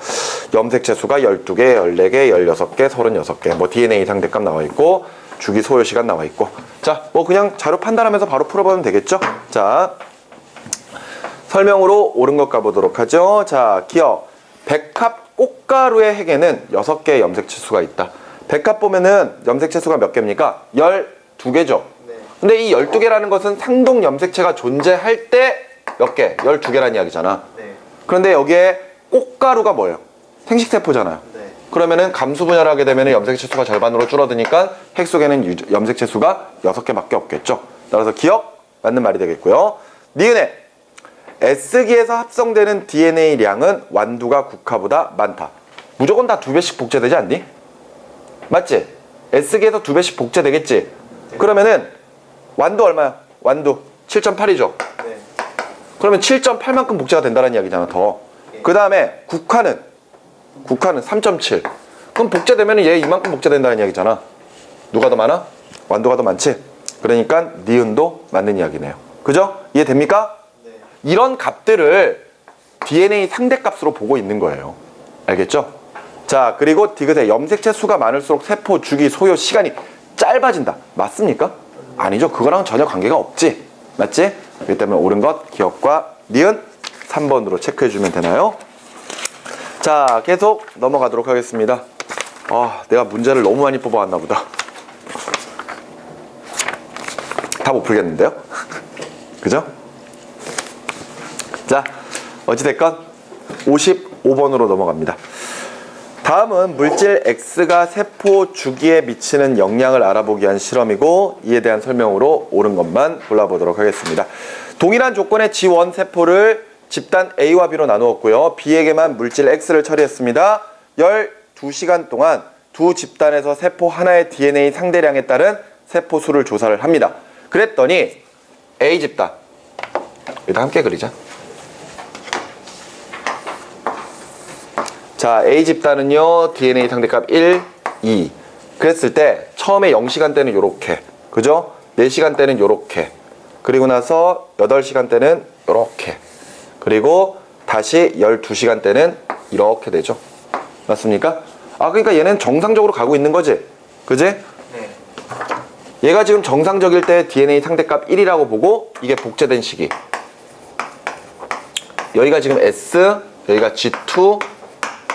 염색체수가 12개, 14개, 16개, 36개 뭐 DNA 상대값 나와 있고 주기 소요 시간 나와 있고 자, 뭐 그냥 자료 판단하면서 바로 풀어보면 되겠죠. 자, 설명으로 옳은 것 가보도록 하죠. 자, 기억. 백합 꽃가루의 핵에는 6개의 염색체수가 있다. 백합 보면은 염색체수가 몇 개입니까? 12개죠. 네. 근데 이 12개라는 것은 상동 염색체가 존재할 때 몇 개? 12개라는 이야기잖아. 네. 그런데 여기에 꽃가루가 뭐예요? 생식세포잖아요. 네. 그러면은 감수 분열하게 되면 염색체수가 절반으로 줄어드니까 핵 속에는 염색체수가 6개밖에 없겠죠. 따라서 기억 맞는 말이 되겠고요. 니은에 S기에서 합성되는 DNA 량은 완두가 국화보다 많다. 무조건 다 2배씩 복제되지 않니? 맞지? S기에서 2배씩 복제되겠지? 그러면은 완두 얼마야? 완두 7.8이죠? 네. 그러면 7.8만큼 복제가 된다는 이야기잖아. 더. 그 다음에 국화는 3.7. 그럼 복제되면 얘 이만큼 복제된다는 이야기잖아. 누가 더 많아? 완두가 더 많지? 그러니까 니은도 맞는 이야기네요. 그죠? 이해됩니까? 네. 이런 값들을 DNA 상대값으로 보고 있는 거예요. 알겠죠? 자, 그리고 디귿의 염색체 수가 많을수록 세포 주기 소요 시간이 짧아진다. 맞습니까? 아니죠. 그거랑 전혀 관계가 없지. 맞지? 그렇기 때문에 옳은 것 기억과 니은 3번으로 체크해주면 되나요? 자, 계속 넘어가도록 하겠습니다. 내가 문제를 너무 많이 뽑아왔나 보다. 다 못 풀겠는데요? 그죠? 자, 어찌됐건 55번으로 넘어갑니다. 다음은 물질 X가 세포 주기에 미치는 영향을 알아보기 위한 실험이고, 이에 대한 설명으로 옳은 것만 골라보도록 하겠습니다. 동일한 조건의 G1 세포를 집단 A와 B로 나누었고요. B에게만 물질 X를 처리했습니다. 12시간 동안 두 집단에서 세포 하나의 DNA 상대량에 따른 세포 수를 조사를 합니다. 그랬더니 A 집단, 일단 함께 그리자. 자, A 집단은요, DNA 상대값 1, 2. 그랬을 때 처음에 0시간 때는 요렇게, 그죠? 4시간 때는 요렇게, 그리고 나서 8시간 때는 요렇게, 그리고 다시 12시간 때는 이렇게 되죠. 맞습니까? 그러니까 얘는 정상적으로 가고 있는 거지, 그지? 네. 얘가 지금 정상적일 때 DNA 상대값 1이라고 보고, 이게 복제된 시기. 여기가 지금 S, 여기가 G2,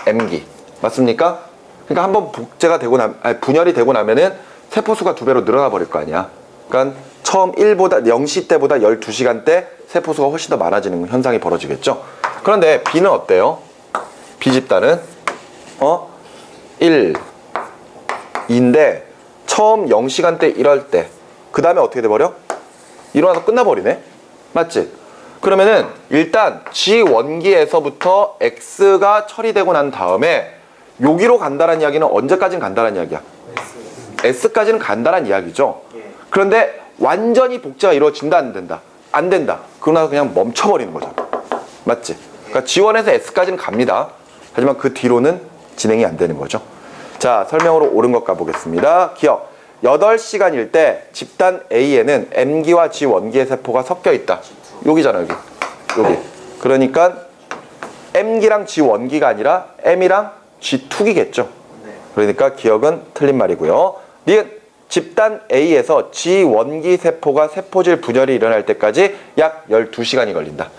M기. 맞습니까? 그러니까 한번 복제가 되고 분열이 되고 나면은 세포수가 2배로 늘어나 버릴 거 아니야. 그러니까 처음 0시 때보다 12시간 때 세포수가 훨씬 더 많아지는 현상이 벌어지겠죠. 그런데 B는 어때요? B 집단은 1, 2인데 처음 0시간 때 이럴 때 그 다음에 어떻게 돼버려? 일어나서 끝나버리네. 맞지? 그러면은 일단 G1기에서부터 X가 처리되고 난 다음에 여기로 간다는 이야기는 언제까지는 간다는 이야기야? S까지는 간다는 이야기죠. 그런데 완전히 복제가 이루어진다 안 된다? 안 된다. 그러고 나서 그냥 멈춰버리는 거죠. 맞지? 그러니까 G1에서 S까지는 갑니다. 하지만 그 뒤로는 진행이 안 되는 거죠. 자, 설명으로 옳은 것 가보겠습니다. 기억. 8시간일 때 집단 A에는 M기와 G1기의 세포가 섞여 있다. 여기잖아, 여기. 그러니까 M기랑 G1기가 아니라 M이랑 G2기겠죠. 그러니까 기억은 틀린 말이고요. 니은 집단 A에서 G1기 세포가 세포질 분열이 일어날 때까지 약 12시간이 걸린다.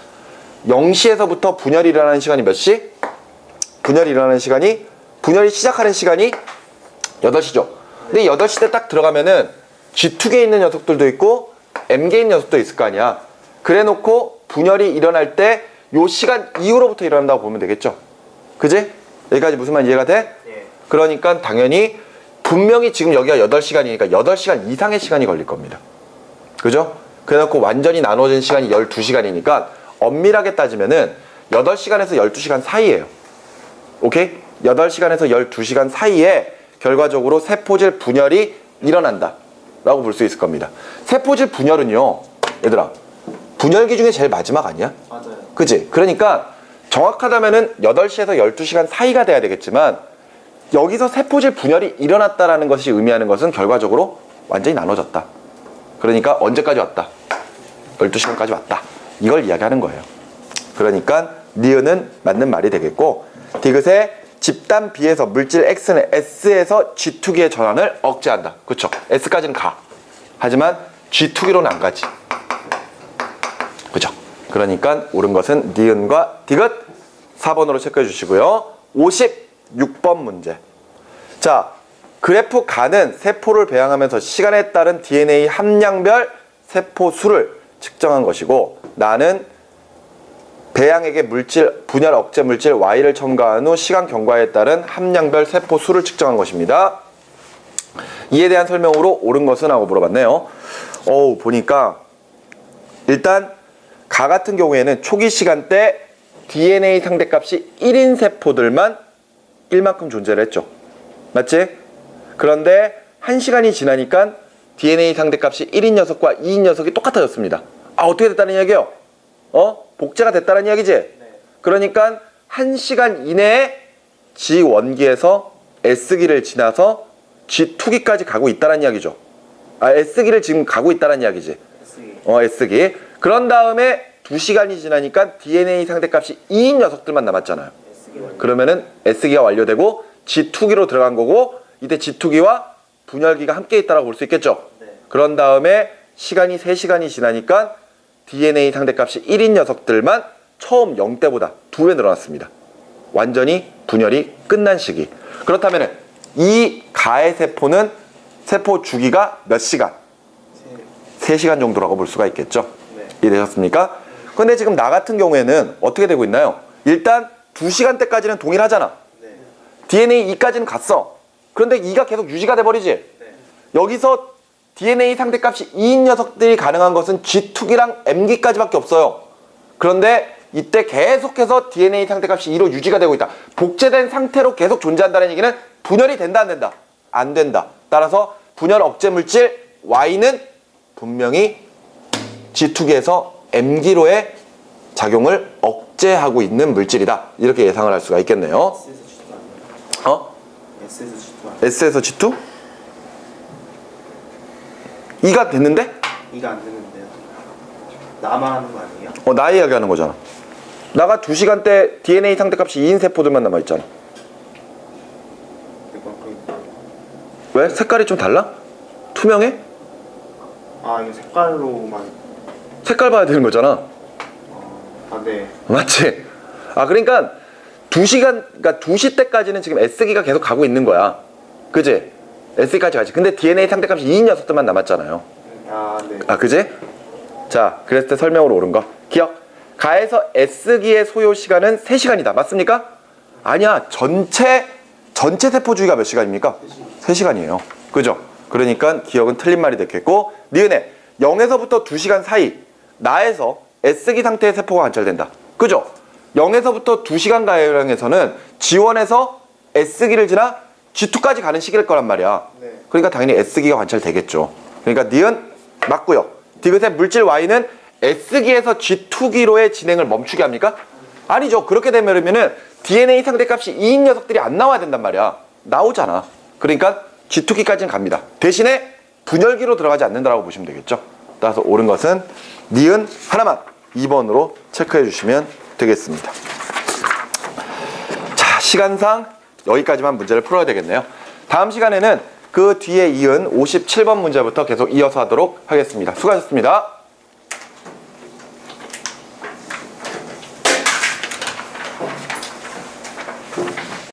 0시에서부터 분열이 일어나는 시간이 몇 시? 분열이 시작하는 시간이 8시죠. 근데 8시 때 딱 들어가면은 G2기에 있는 녀석들도 있고 M기에 있는 녀석도 있을 거 아니야. 그래 놓고 분열이 일어날 때 요 시간 이후로부터 일어난다고 보면 되겠죠. 그지? 여기까지 무슨 말 이해가 돼? 예. 그러니까 당연히 분명히 지금 여기가 8시간이니까 8시간 이상의 시간이 걸릴 겁니다. 그죠? 그래 놓고 완전히 나눠진 시간이 12시간이니까 엄밀하게 따지면은 8시간에서 12시간 사이예요. 오케이? 8시간에서 12시간 사이에 결과적으로 세포질 분열이 일어난다 라고 볼 수 있을 겁니다. 세포질 분열은요, 얘들아, 분열기 중에 제일 마지막 아니야? 맞아요. 그치? 그러니까 정확하다면은 8시에서 12시간 사이가 돼야 되겠지만, 여기서 세포질 분열이 일어났다라는 것이 의미하는 것은 결과적으로 완전히 나눠졌다. 그러니까 언제까지 왔다? 12시간까지 왔다. 이걸 이야기하는 거예요. 그러니까 니은은 맞는 말이 되겠고, 디귿의 집단 B에서 물질 X는 S에서 G2기의 전환을 억제한다. 그쵸? S까지는 가. 하지만 G2기로는 안 가지. 그죠? 그러니까 옳은 것은 니은과 디귿 4번으로 체크해 주시고요. 56번 문제. 자, 그래프 가는 세포를 배양하면서 시간에 따른 DNA 함량별 세포 수를 측정한 것이고, 나는 배양액의 물질, 분열 억제 물질 Y를 첨가한 후 시간 경과에 따른 함량별 세포 수를 측정한 것입니다. 이에 대한 설명으로 옳은 것은 하고 물어봤네요. 보니까 일단 가 같은 경우에는 초기 시간대 DNA 상대값이 1인 세포들만 1만큼 존재를 했죠. 맞지? 그런데 1시간이 지나니까 DNA 상대값이 1인 녀석과 2인 녀석이 똑같아졌습니다. 어떻게 됐다는 이야기예요? 복제가 됐다는 이야기지? 그러니까 1시간 이내에 G1기에서 S기를 지나서 G2기까지 가고 있다는 이야기죠. S기를 지금 가고 있다는 이야기지. S기. 그런 다음에 2시간이 지나니까 DNA 상대값이 2인 녀석들만 남았잖아요. 그러면은 S기가 완료되고 G2기로 들어간 거고, 이때 G2기와 분열기가 함께 있다고 볼 수 있겠죠. 그런 다음에 시간이 3시간이 지나니까 DNA 상대값이 1인 녀석들만 처음 0대보다 2배 늘어났습니다. 완전히 분열이 끝난 시기. 그렇다면 이 가해 세포는 세포 주기가 몇 시간? 3시간 정도라고 볼 수가 있겠죠. 이해되셨습니까? 근데 지금 나 같은 경우에는 어떻게 되고 있나요? 일단 2시간대까지는 동일하잖아. DNA 2까지는 갔어. 그런데 2가 계속 유지가 돼버리지. 여기서 DNA 상대값이 2인 녀석들이 가능한 것은 G2기랑 M기까지밖에 없어요. 그런데 이때 계속해서 DNA 상대값이 2로 유지가 되고 있다. 복제된 상태로 계속 존재한다는 얘기는 분열이 된다, 안 된다? 안 된다. 따라서 분열 억제 물질 Y는 분명히 G2기에서 M기로의 작용을 억제하고 있는 물질이다. 이렇게 예상을 할 수가 있겠네요. S에서 G2? 2가 됐는데? 2가 안 되는데요. 나만 하는 거 아니에요? 나 이야기하는 거잖아. 나가 2시간대 DNA 상대값이 2인 세포들만 남아있잖아. 왜? 색깔이 좀 달라? 투명해? 이거 색깔로만. 색깔 봐야 되는 거잖아. 네. 맞지? 그러니까 2시간, 그러니까 2시 때까지는 지금 S기가 계속 가고 있는 거야. 그지? S기까지 가지. 근데 DNA 상대값이 2인 녀석들만 남았잖아요. 네. 그지? 자, 그랬을 때 설명으로 옳은 거. 기억. 가에서 S기의 소요 시간은 3시간이다. 맞습니까? 아니야. 전체 세포 주기가 몇 시간입니까? 3시간이에요. 그죠? 그러니까 기억은 틀린 말이 됐겠고, 니은에 0에서부터 2시간 사이 나에서 S기 상태의 세포가 관찰된다. 그죠? 0에서부터 2시간 가량에서는 G1에서 S기를 지나 G2까지 가는 시기일 거란 말이야. 그러니까 당연히 S기가 관찰되겠죠. 그러니까 니은 맞고요. 디귿의 물질 Y는 S기에서 G2기로의 진행을 멈추게 합니까? 아니죠. 그렇게 되면은 DNA 상대값이 2인 녀석들이 안 나와야 된단 말이야. 나오잖아. 그러니까 G2기까지는 갑니다. 대신에 분열기로 들어가지 않는다라고 보시면 되겠죠. 따라서 옳은 것은 니은 하나만 2번으로 체크해 주시면 되겠습니다. 자, 시간상 여기까지만 문제를 풀어야 되겠네요. 다음 시간에는 그 뒤에 이은 57번 문제부터 계속 이어서 하도록 하겠습니다. 수고하셨습니다.